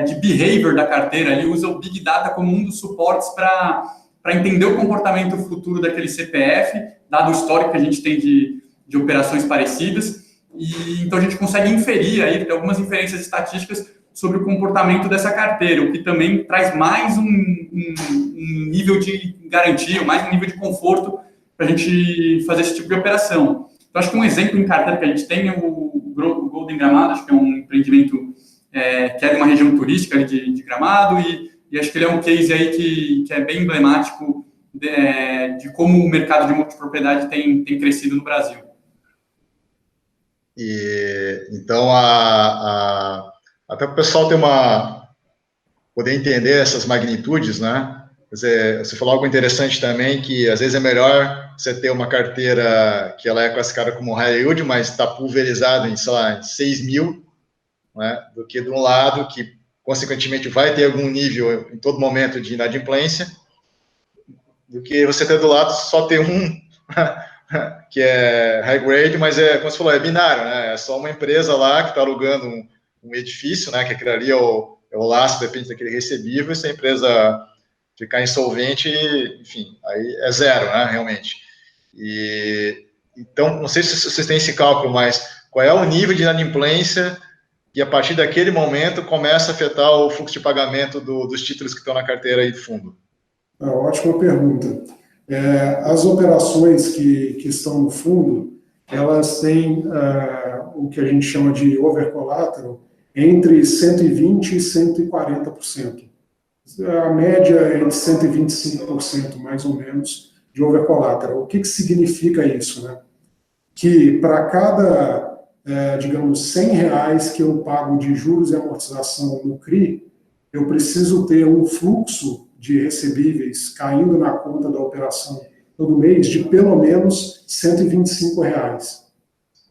de behavior da carteira, ele usa o Big Data como um dos suportes para entender o comportamento futuro daquele CPF, dado o histórico que a gente tem de operações parecidas, e então a gente consegue inferir aí, tem algumas inferências estatísticas sobre o comportamento dessa carteira, o que também traz mais um nível de garantia, mais um nível de conforto para a gente fazer esse tipo de operação. Então, acho que um exemplo em carteira que a gente tem é o Golden Gramado, acho que é um empreendimento que é de uma região turística de Gramado, e acho que ele é um case aí que é bem emblemático de como o mercado de multipropriedade tem crescido no Brasil. E, então, até para o pessoal poder entender essas magnitudes, né? Quer dizer, você falou algo interessante também, que às vezes é melhor você ter uma carteira que ela é classificada como high yield, mas está pulverizada em, sei lá, em 6 mil, né? Do que de um lado que, consequentemente, vai ter algum nível em todo momento de inadimplência, do que você ter do lado só ter um que é high grade, mas como você falou, é binário, né? É só uma empresa lá que está alugando um edifício, né? Que aquilo ali é o laço, depende daquele recebível, e se a empresa ficar insolvente, enfim, aí é zero, né? Realmente. Então, não sei se vocês têm esse cálculo, mas qual é o nível de inadimplência que a partir daquele momento começa a afetar o fluxo de pagamento dos títulos que estão na carteira aí de fundo? Ótima pergunta. As operações que estão no fundo, elas têm o que a gente chama de over collateral entre 120% e 140%. A média é de 125%, mais ou menos, de over collateral. O que significa isso, né? Que para cada, digamos, R$100 que eu pago de juros e amortização no CRI, eu preciso ter um fluxo de recebíveis caindo na conta da operação todo mês de pelo menos R$125.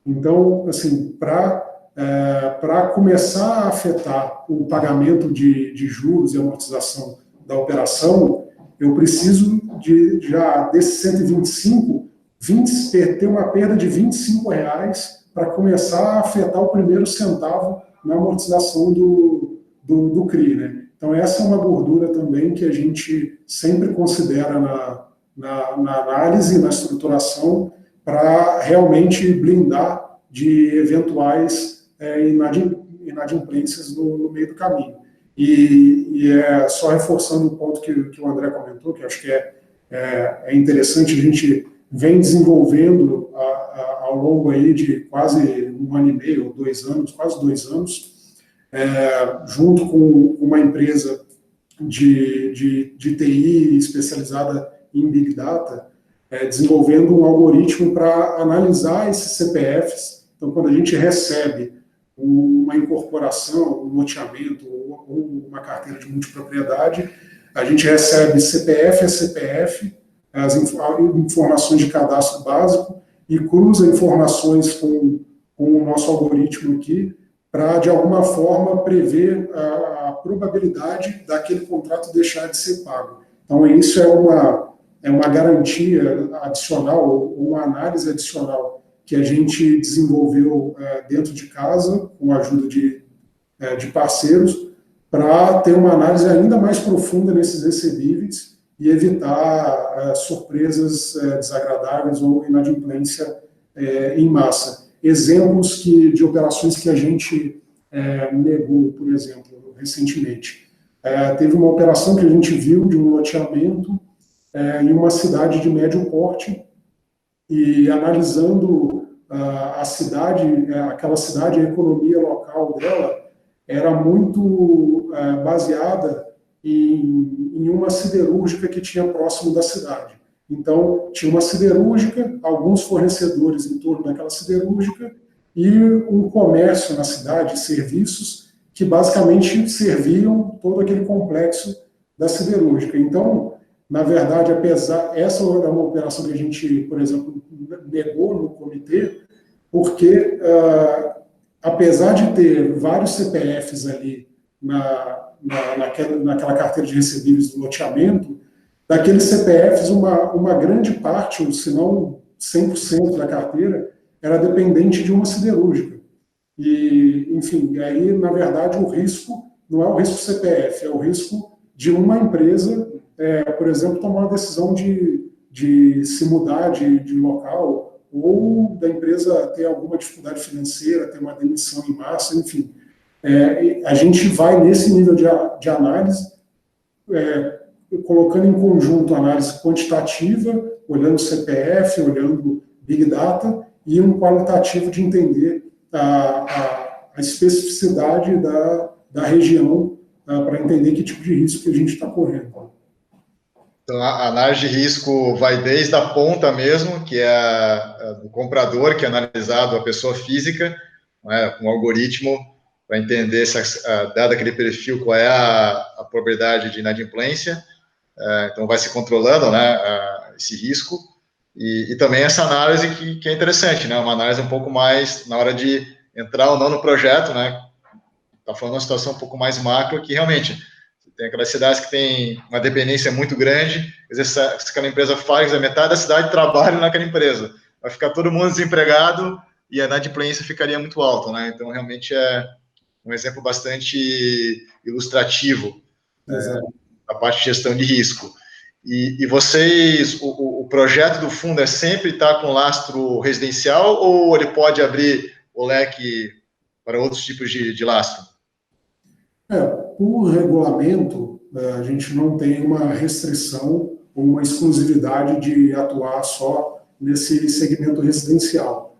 Então, assim, para começar a afetar o pagamento de juros e amortização da operação, eu preciso já desses 125, ter uma perda de R$25 para começar a afetar o primeiro centavo na amortização do CRI, né? Então, essa é uma gordura também que a gente sempre considera na análise, na estruturação, para realmente blindar de eventuais inadimplências no meio do caminho. E só reforçando o ponto que o André comentou, que acho que é interessante, a gente vem desenvolvendo ao longo aí de quase 1 ano e meio, 2 anos, quase 2 anos, junto com uma empresa de TI especializada em Big Data, desenvolvendo um algoritmo para analisar esses CPFs. Então, quando a gente recebe uma incorporação, um loteamento ou uma carteira de multipropriedade, a gente recebe CPF a CPF, as informações de cadastro básico, e cruza informações com o nosso algoritmo aqui, para, de alguma forma, prever a probabilidade daquele contrato deixar de ser pago. Então, isso é uma garantia adicional, uma análise adicional que a gente desenvolveu dentro de casa, com a ajuda de parceiros, para ter uma análise ainda mais profunda nesses recebíveis e evitar surpresas desagradáveis ou inadimplência em massa. Exemplos de operações que a gente negou, por exemplo, recentemente. Teve uma operação que a gente viu de um loteamento em uma cidade de médio porte, e analisando a cidade, aquela cidade, a economia local dela era muito baseada em uma siderúrgica que tinha próximo da cidade. Então, tinha uma siderúrgica, alguns fornecedores em torno daquela siderúrgica e um comércio na cidade, serviços, que basicamente serviam todo aquele complexo da siderúrgica. Então, na verdade, essa era uma operação que a gente, por exemplo, negou no comitê, porque, apesar de ter vários CPFs ali naquela carteira de recebíveis do loteamento, daqueles CPFs, uma grande parte, ou se não 100% da carteira, era dependente de uma siderúrgica. E, enfim, aí, na verdade, o risco não é o risco CPF, é o risco de uma empresa, por exemplo, tomar uma decisão de se mudar de local, ou da empresa ter alguma dificuldade financeira, ter uma demissão em massa, enfim. A gente vai nesse nível de análise, colocando em conjunto análise quantitativa, olhando CPF, olhando Big Data, e um qualitativo de entender a especificidade da região, para entender que tipo de risco que a gente está correndo. Então, a análise de risco vai desde a ponta mesmo, que é do comprador, que é analisado a pessoa física, né, com um algoritmo para entender, dado aquele perfil, qual é a probabilidade de inadimplência. Então, vai se controlando, né, esse risco. E também essa análise que é interessante, né, uma análise um pouco mais na hora de entrar ou não no projeto, né. Está falando de uma situação um pouco mais macro, que realmente tem aquelas cidades que tem uma dependência muito grande, às vezes se aquela empresa faz, a metade da cidade trabalha naquela empresa, vai ficar todo mundo desempregado e a inadimplência ficaria muito alta, né? Então, realmente é um exemplo bastante ilustrativo da parte de gestão de risco. E vocês, o projeto do fundo é sempre estar com lastro residencial ou ele pode abrir o leque para outros tipos de lastro? Por regulamento, a gente não tem uma restrição ou uma exclusividade de atuar só nesse segmento residencial.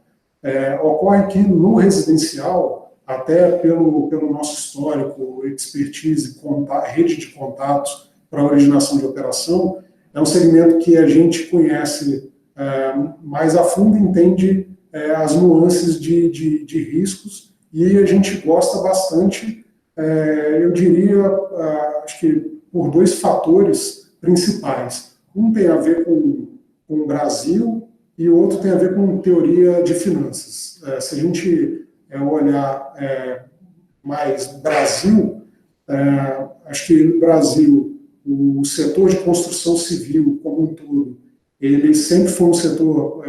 Ocorre que no residencial, até pelo nosso histórico, expertise, rede de contatos para a originação de operação, é um segmento que a gente conhece mais a fundo, entende as nuances de riscos, e a gente gosta bastante, eu diria, acho que por 2 fatores principais. Um tem a ver com o Brasil e o outro tem a ver com teoria de finanças. Se a gente olhar mais Brasil, acho que no Brasil, o setor de construção civil como um todo, ele sempre foi um setor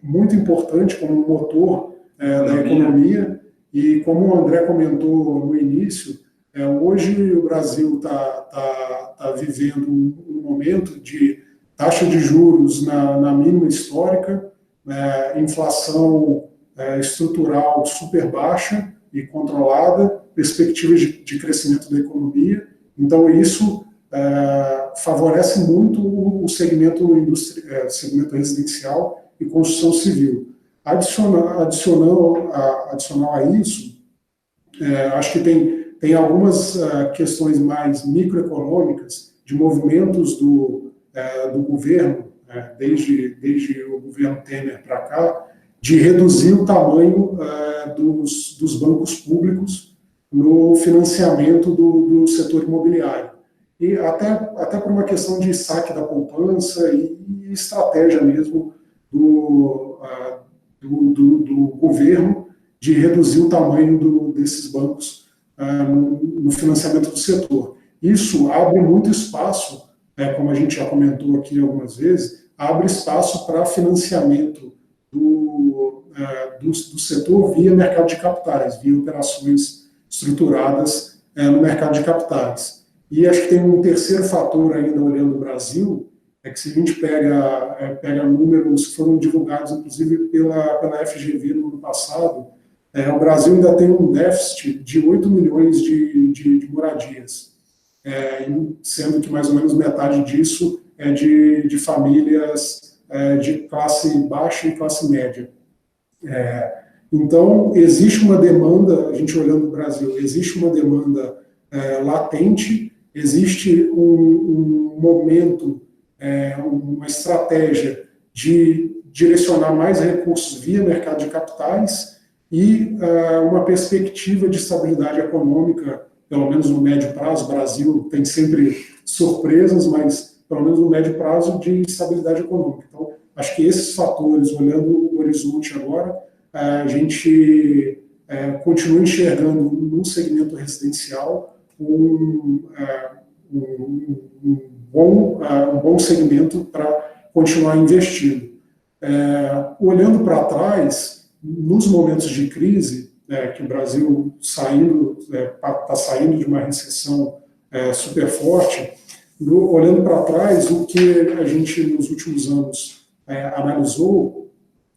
muito importante como um motor da economia. E como o André comentou no início, hoje o Brasil está vivendo um momento de taxa de juros na mínima histórica, inflação estrutural super baixa e controlada, perspectivas de crescimento da economia. Então, isso favorece muito o segmento residencial e construção civil. Adicional a isso, acho que tem algumas questões mais microeconômicas de movimentos do governo, desde o governo Temer para cá, de reduzir o tamanho dos bancos públicos no financiamento do setor imobiliário. E até por uma questão de saque da poupança e estratégia mesmo do governo de reduzir o tamanho desses bancos no financiamento do setor. Isso abre muito espaço, como a gente já comentou aqui algumas vezes, abre espaço para financiamento do setor via mercado de capitais, via operações estruturadas no mercado de capitais. E acho que tem um terceiro fator ainda olhando o Brasil, que se a gente pega números que foram divulgados, inclusive, pela FGV no ano passado, o Brasil ainda tem um déficit de 8 milhões de moradias, sendo que mais ou menos metade disso é de famílias de classe baixa e classe média. Então, existe uma demanda, a gente olhando o Brasil, existe uma demanda latente, existe um momento, uma estratégia de direcionar mais recursos via mercado de capitais e uma perspectiva de estabilidade econômica, pelo menos no médio prazo. O Brasil tem sempre surpresas, mas pelo menos no médio prazo de estabilidade econômica. Então, acho que esses fatores, olhando o horizonte agora, a gente continua enxergando no segmento residencial um bom segmento para continuar investindo. Olhando para trás, nos momentos de crise, que o Brasil está saindo de uma recessão super forte, olhando para trás, o que a gente nos últimos anos analisou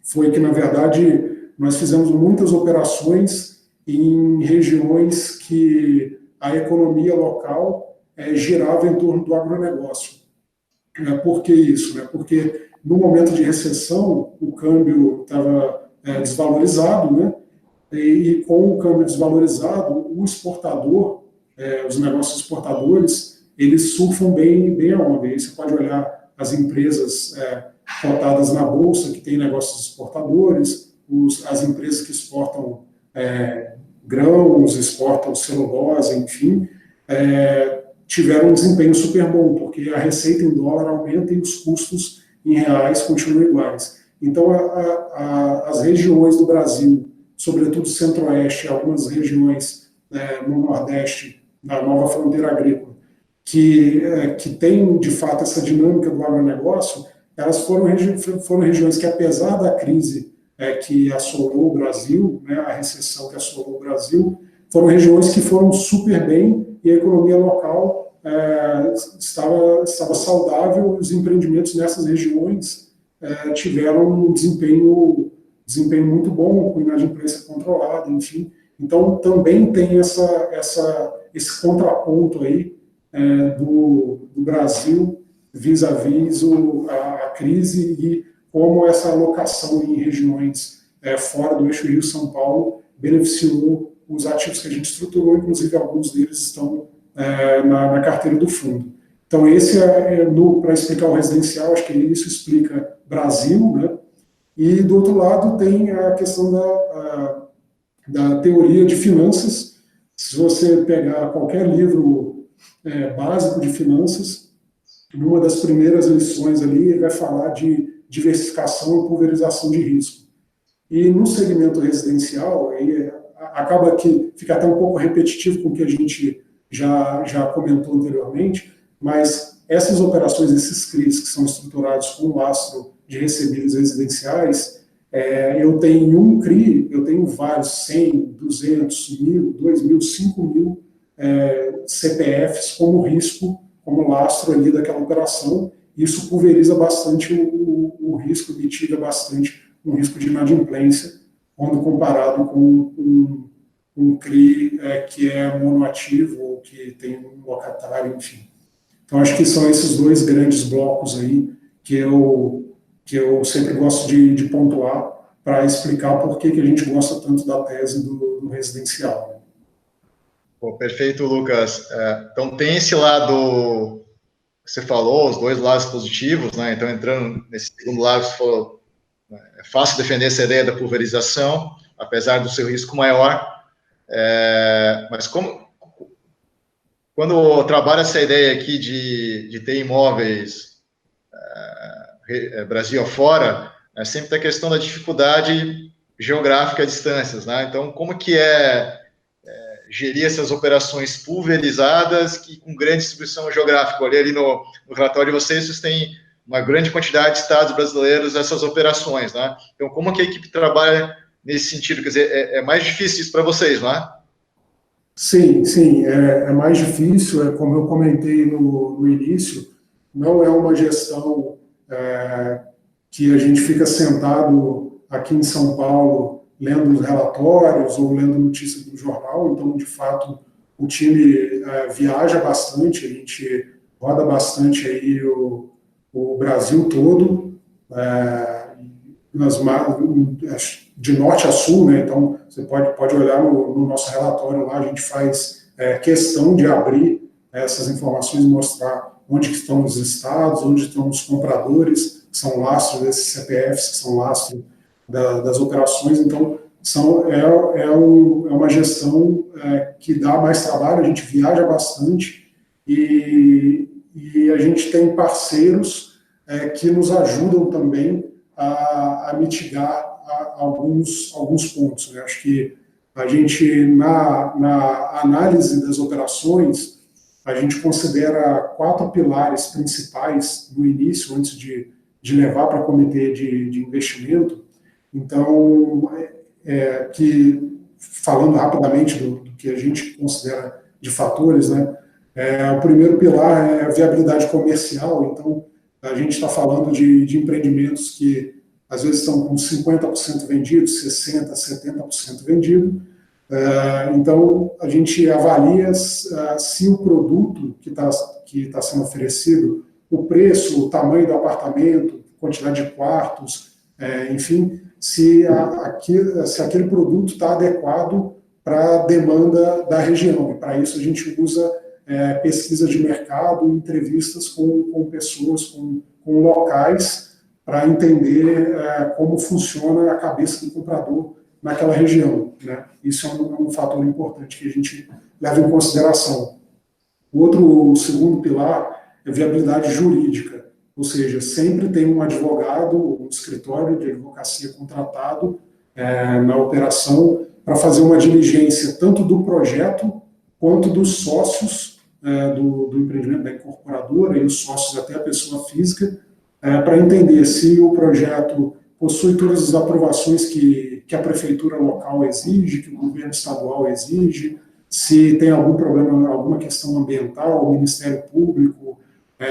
foi que, na verdade, nós fizemos muitas operações em regiões que a economia local girava em torno do agronegócio. Por que isso? Porque no momento de recessão, o câmbio estava desvalorizado, né? E com o câmbio desvalorizado, o exportador, os negócios exportadores, eles surfam bem a onda. E aí você pode olhar as empresas cotadas na Bolsa, que têm negócios exportadores, as empresas que exportam grãos, exportam celulose, enfim, tiveram um desempenho super bom, porque a receita em dólar aumenta e os custos em reais continuam iguais. Então, as regiões do Brasil, sobretudo centro-oeste, algumas regiões no nordeste, na nova fronteira agrícola, que tem, de fato, essa dinâmica do agronegócio, elas foram regiões que, apesar da crise que assolou o Brasil, a recessão que assolou o Brasil, foram regiões que foram super bem e a economia local estava saudável, e os empreendimentos nessas regiões tiveram um desempenho muito bom, com inadimplência controlada, enfim. Então, também tem esse contraponto aí do Brasil vis-à-vis a crise e como essa alocação em regiões fora do eixo Rio-São Paulo beneficiou os ativos que a gente estruturou, inclusive alguns deles estão na carteira do fundo. Então, esse para explicar o residencial, acho que isso explica Brasil, né? E, do outro lado, tem a questão da teoria de finanças. Se você pegar qualquer livro básico de finanças, numa das primeiras lições ali, ele vai falar de diversificação e pulverização de risco. E no segmento residencial, aí acaba que fica até um pouco repetitivo com o que a gente já comentou anteriormente, mas essas operações, esses CRIs que são estruturados com lastro de recebíveis residenciais, eu tenho um CRI, eu tenho vários, 100, 200, 1.000, 2.000, 5.000 CPFs como risco, como lastro ali daquela operação, isso pulveriza bastante o risco, mitiga bastante o risco de inadimplência, quando comparado com um CRI que é monoativo ou que tem um locatário, enfim. Então, acho que são esses dois grandes blocos aí que eu sempre gosto de pontuar para explicar por que a gente gosta tanto da tese do residencial. Pô, perfeito, Lucas. Então, tem esse lado que você falou, os dois lados positivos, né? Então, entrando nesse segundo lado, você falou, é fácil defender essa ideia da pulverização, apesar do seu risco maior. Mas quando eu trabalho essa ideia aqui de ter imóveis Brasil afora, sempre tem a questão da dificuldade geográfica a distâncias, né? Então, como que gerir essas operações pulverizadas que com grande distribuição geográfica? Olhei ali no relatório de vocês têm uma grande quantidade de estados brasileiros essas operações, né? Então, como que a equipe trabalha nesse sentido? Quer dizer, é mais difícil isso para vocês, não é? Sim, é mais difícil, como eu comentei no início, não é uma gestão que a gente fica sentado aqui em São Paulo lendo os relatórios ou lendo notícias do jornal. Então, de fato, o time viaja bastante, a gente roda bastante aí o Brasil todo, de norte a sul, né? Então você pode olhar no nosso relatório lá, a gente faz questão de abrir essas informações e mostrar onde estão os estados, onde estão os compradores, que são lastros desses CPFs, que são lastros das operações. Então é uma gestão que dá mais trabalho, a gente viaja bastante e a gente tem parceiros que nos ajudam também a mitigar alguns pontos, né? Acho que a gente, na análise das operações, a gente considera 4 pilares principais no início, antes de levar para o comitê de investimento. Então, falando rapidamente do que a gente considera de fatores, né? O primeiro pilar é a viabilidade comercial. Então, a gente está falando de empreendimentos que às vezes estão com 50% vendidos, 60%, 70% vendido. Então, a gente avalia se o produto que está sendo oferecido, o preço, o tamanho do apartamento, quantidade de quartos, enfim, se aquele produto está adequado para a demanda da região. E para isso a gente usa pesquisa de mercado, entrevistas com pessoas, com locais, para entender como funciona a cabeça do comprador naquela região, né? Isso é um fator importante que a gente leva em consideração. O segundo pilar é viabilidade jurídica, ou seja, sempre tem um advogado, um escritório de advocacia contratado na operação para fazer uma diligência tanto do projeto quanto dos sócios do empreendimento, da incorporadora, e os sócios até a pessoa física, para entender se o projeto possui todas as aprovações que a prefeitura local exige, que o governo estadual exige, se tem algum problema, alguma questão ambiental, o Ministério Público,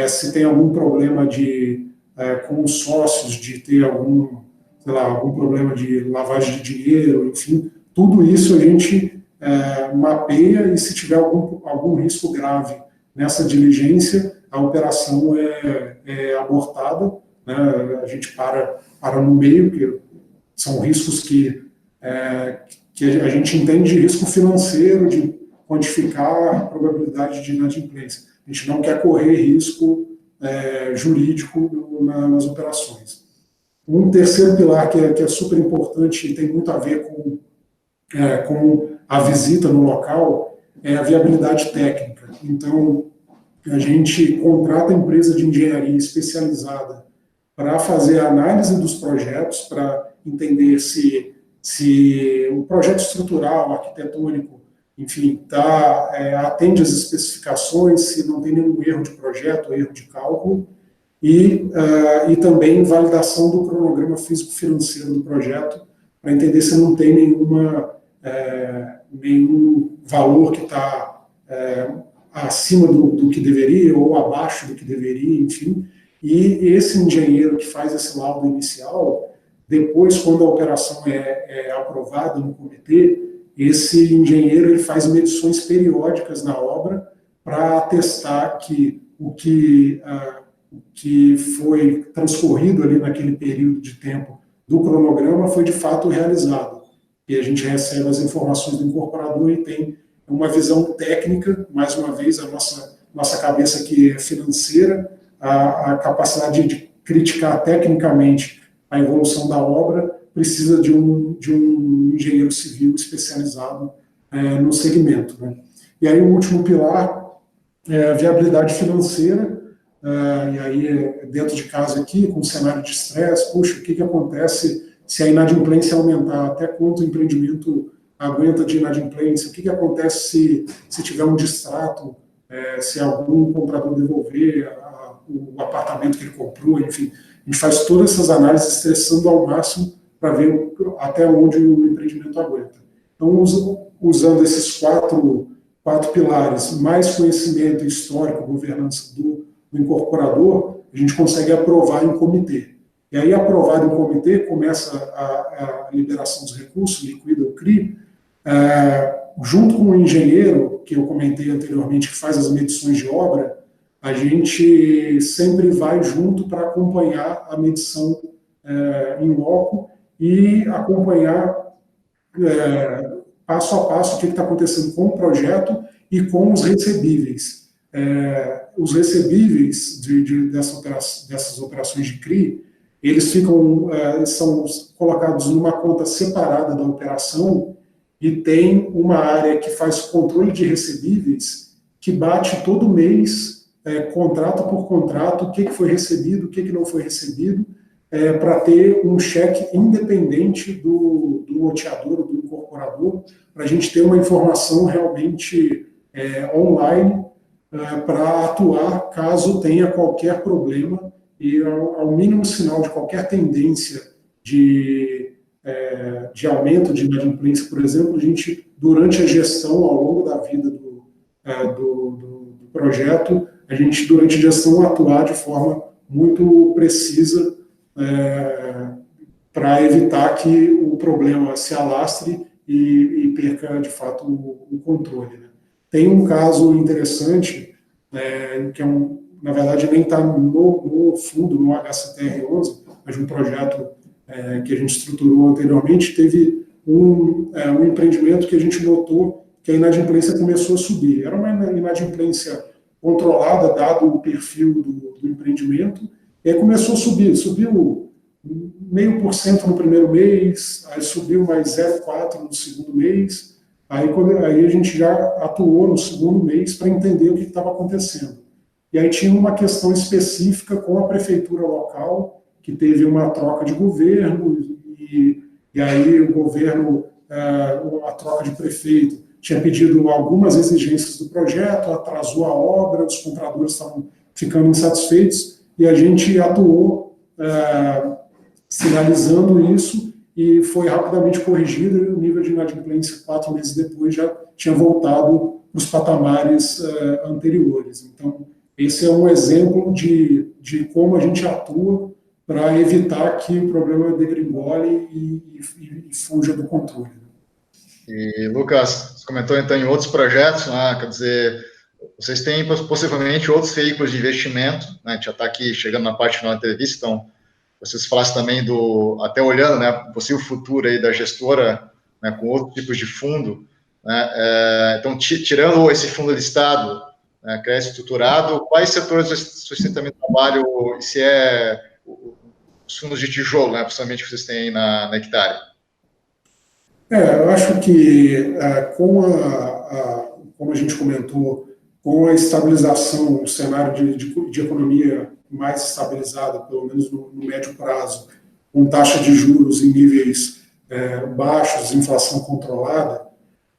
se tem algum problema com os sócios, de ter algum problema de lavagem de dinheiro, enfim, tudo isso a gente mapeia, e se tiver algum risco grave nessa diligência, a operação é abortada, né? A gente para no meio, que são riscos que a gente entende de risco financeiro, de quantificar a probabilidade de inadimplência. A gente não quer correr risco jurídico nas operações. Um terceiro pilar que é super importante e tem muito a ver com a visita no local é a viabilidade técnica. Então, a gente contrata empresa de engenharia especializada para fazer a análise dos projetos, para entender se o projeto estrutural, arquitetônico, enfim, atende às especificações, se não tem nenhum erro de projeto, erro de cálculo, e também validação do cronograma físico-financeiro do projeto, para entender se não tem nenhum valor que está acima do que deveria ou abaixo do que deveria, enfim. e esse engenheiro que faz esse laudo inicial, depois, quando a operação é aprovada no comitê, esse engenheiro ele faz medições periódicas na obra para atestar que o que foi transcorrido ali naquele período de tempo do cronograma foi de fato realizado. E a gente recebe as informações do incorporador e tem uma visão técnica, mais uma vez, a nossa cabeça que é financeira, a capacidade de criticar tecnicamente a evolução da obra, precisa de um engenheiro civil especializado no segmento, né? E aí o último pilar é a viabilidade financeira, e aí dentro de casa aqui, com um cenário de estresse, puxa, o que acontece se a inadimplência aumentar, até quanto o empreendimento aguenta de inadimplência, o que acontece se tiver um distrato, se algum comprador devolver o apartamento que ele comprou, enfim, a gente faz todas essas análises estressando ao máximo para ver até onde o empreendimento aguenta. Então, usando esses quatro pilares, mais conhecimento histórico, governança do incorporador, a gente consegue aprovar em comitê. E aí, aprovado em comitê, começa a liberação dos recursos, liquida o CRI, junto com o engenheiro, que eu comentei anteriormente, que faz as medições de obra, a gente sempre vai junto para acompanhar a medição em loco e acompanhar passo a passo o que está acontecendo com o projeto e com os recebíveis. Os recebíveis dessas operações de CRI, eles são colocados numa conta separada da operação e tem uma área que faz controle de recebíveis que bate todo mês, contrato por contrato, o que foi recebido, o que não foi recebido, para ter um cheque independente do loteador, do incorporador, para a gente ter uma informação realmente online para atuar caso tenha qualquer problema e ao mínimo sinal de qualquer tendência de aumento de inadimplência, por exemplo, a gente, durante a gestão, ao longo da vida do projeto, a gente, durante a gestão, atuar de forma muito precisa para evitar que o problema se alastre e perca, de fato, o controle, né? Tem um caso interessante, que na verdade nem está no fundo, no HCTR11, mas um projeto que a gente estruturou anteriormente, teve um empreendimento que a gente notou que a inadimplência começou a subir. Era uma inadimplência controlada, dado o perfil do empreendimento, e aí começou a subir. Subiu 0,5% no primeiro mês, aí subiu mais 0,4% no segundo mês, aí a gente já atuou no segundo mês para entender o que estava acontecendo. E aí tinha uma questão específica com a prefeitura local, que teve uma troca de governo, e aí o governo, a troca de prefeito, tinha pedido algumas exigências do projeto, atrasou a obra, os compradores estavam ficando insatisfeitos, e a gente atuou sinalizando isso, e foi rapidamente corrigido, e o nível de inadimplência, 4 meses depois, já tinha voltado para os patamares anteriores. Então, esse é um exemplo de como a gente atua para evitar que o problema degringole e fuja do controle. E, Lucas, você comentou então em outros projetos, né? Quer dizer, vocês têm possivelmente outros veículos de investimento, né? A gente já está aqui chegando na parte final da entrevista, então vocês falassem também até olhando, né, o possível futuro aí da gestora, né, com outros tipos de fundo, né? Então, tirando esse fundo de Estado, né, crédito estruturado, quais setores vocês também trabalham, e se os fundos de tijolo, né, principalmente que vocês têm aí na Hectare? Eu acho que como a gente comentou, com a estabilização, o cenário de economia mais estabilizada, pelo menos no médio prazo, com taxa de juros em níveis baixos, inflação controlada,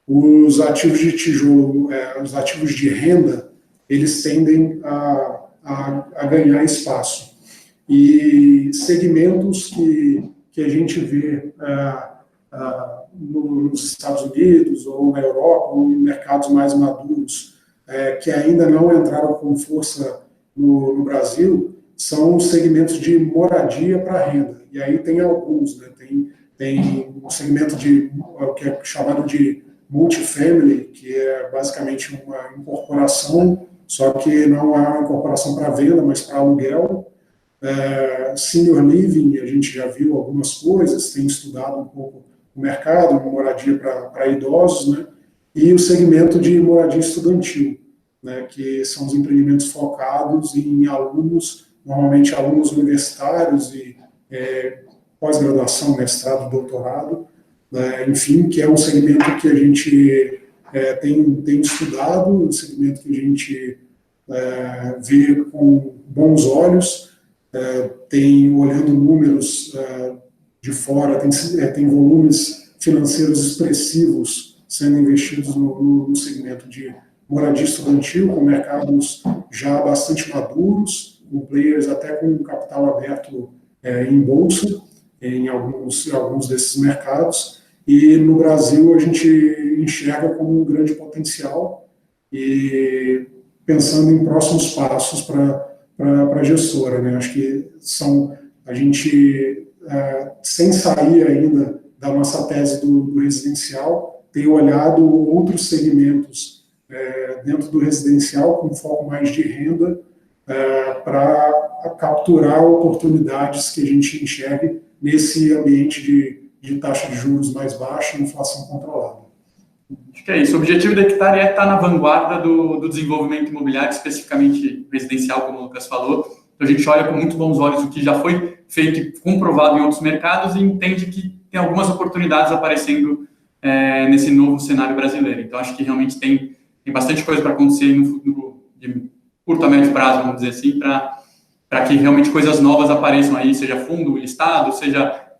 os ativos de tijolo, os ativos de renda, eles tendem a ganhar espaço. E segmentos que a gente vê nos Estados Unidos ou na Europa, ou em mercados mais maduros, que ainda não entraram com força no Brasil, são os segmentos de moradia para renda. E aí tem alguns, né? Tem o segmento que é chamado de multifamily, que é basicamente uma incorporação, só que não é uma incorporação para venda, mas para aluguel. Senior living, a gente já viu algumas coisas, tem estudado um pouco o mercado, moradia para idosos, né? E o segmento de moradia estudantil, né? Que são os empreendimentos focados em alunos, normalmente alunos universitários e pós-graduação, mestrado, doutorado, né? Enfim, que é um segmento que a gente tem estudado, um segmento que a gente vê com bons olhos, olhando números de fora, tem volumes financeiros expressivos sendo investidos no segmento de moradia estudantil, com mercados já bastante maduros, com players até com capital aberto em bolsa, em alguns desses mercados, e no Brasil a gente enxerga como um grande potencial, e pensando em próximos passos para a gestora, né? Acho que a gente, sem sair ainda da nossa tese do residencial, tem olhado outros segmentos dentro do residencial, com foco mais de renda, para capturar oportunidades que a gente enxergue nesse ambiente de taxa de juros mais baixa e inflação controlada. Acho que é isso. O objetivo da Hectare é estar na vanguarda do desenvolvimento imobiliário, especificamente residencial, como o Lucas falou. Então, a gente olha com muito bons olhos o que já foi feito e comprovado em outros mercados e entende que tem algumas oportunidades aparecendo nesse novo cenário brasileiro. Então, acho que realmente tem bastante coisa para acontecer no futuro, de curto a médio prazo, vamos dizer assim, para que realmente coisas novas apareçam aí, seja fundo listado, seja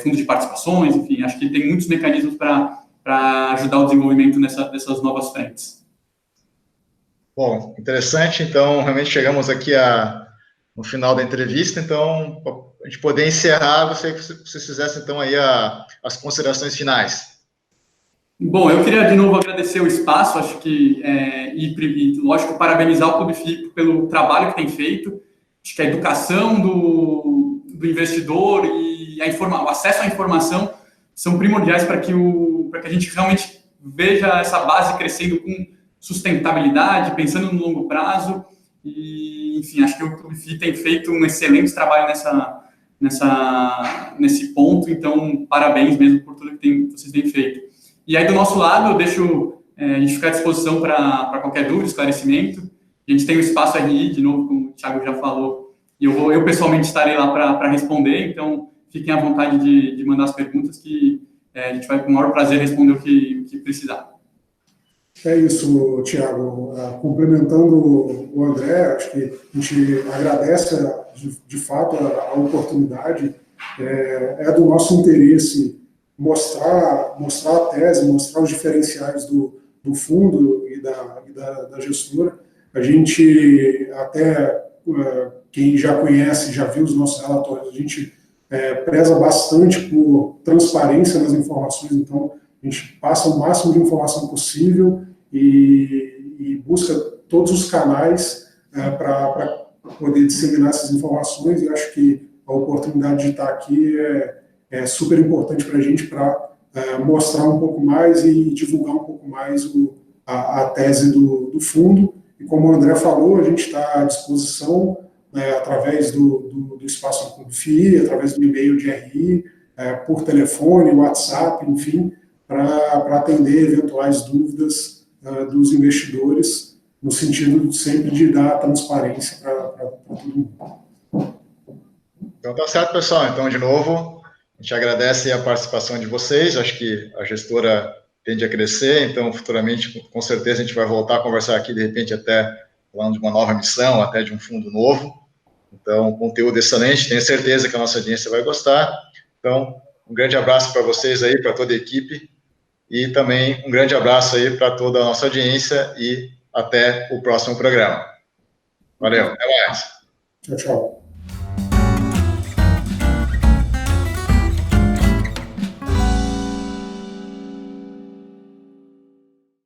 fundo de participações, enfim, acho que tem muitos mecanismos para ajudar o desenvolvimento dessas novas frentes. Bom, interessante. Então, realmente chegamos aqui no final da entrevista. Então, para a gente poder encerrar, gostaria que vocês fizessem, então, aí as considerações finais. Bom, eu queria, de novo, agradecer o espaço, acho que, e, lógico, parabenizar o Clube FI pelo trabalho que tem feito. Acho que a educação do investidor e o acesso à informação são primordiais para que a gente realmente veja essa base crescendo com sustentabilidade, pensando no longo prazo. E, enfim, acho que o Clube FI tem feito um excelente trabalho nesse ponto. Então, parabéns mesmo por tudo que vocês têm feito. E aí, do nosso lado, eu deixo a gente ficar à disposição para qualquer dúvida, esclarecimento. A gente tem o espaço RI, de novo, como o Thiago já falou, e eu pessoalmente estarei lá para responder. Então, fiquem à vontade de mandar as perguntas, que a gente vai, com o maior prazer, responder o que precisar. É isso, Thiago. Complementando o André, acho que a gente agradece, de fato, a oportunidade. É do nosso interesse mostrar a tese, mostrar os diferenciais do fundo e da gestora. A gente, até quem já conhece, já viu os nossos relatórios, a gente preza bastante por transparência nas informações. Então, a gente passa o máximo de informação possível e busca todos os canais para poder disseminar essas informações, e acho que a oportunidade de estar aqui é super importante para a gente, para mostrar um pouco mais e divulgar um pouco mais a tese do fundo. E como o André falou, a gente está à disposição, através do espaço do Clube FI, através do e-mail de RI, por telefone, WhatsApp, enfim, para atender eventuais dúvidas dos investidores, no sentido sempre de dar transparência para todo mundo. Então, tá certo, pessoal. Então, de novo, a gente agradece a participação de vocês. Acho que a gestora tende a crescer, então, futuramente, com certeza, a gente vai voltar a conversar aqui, de repente, até falando de uma nova missão, até de um fundo novo. Então, conteúdo excelente, tenho certeza que a nossa audiência vai gostar. Então, um grande abraço para vocês aí, para toda a equipe, e também um grande abraço aí para toda a nossa audiência, e até o próximo programa. Valeu, até mais. Tchau, tchau.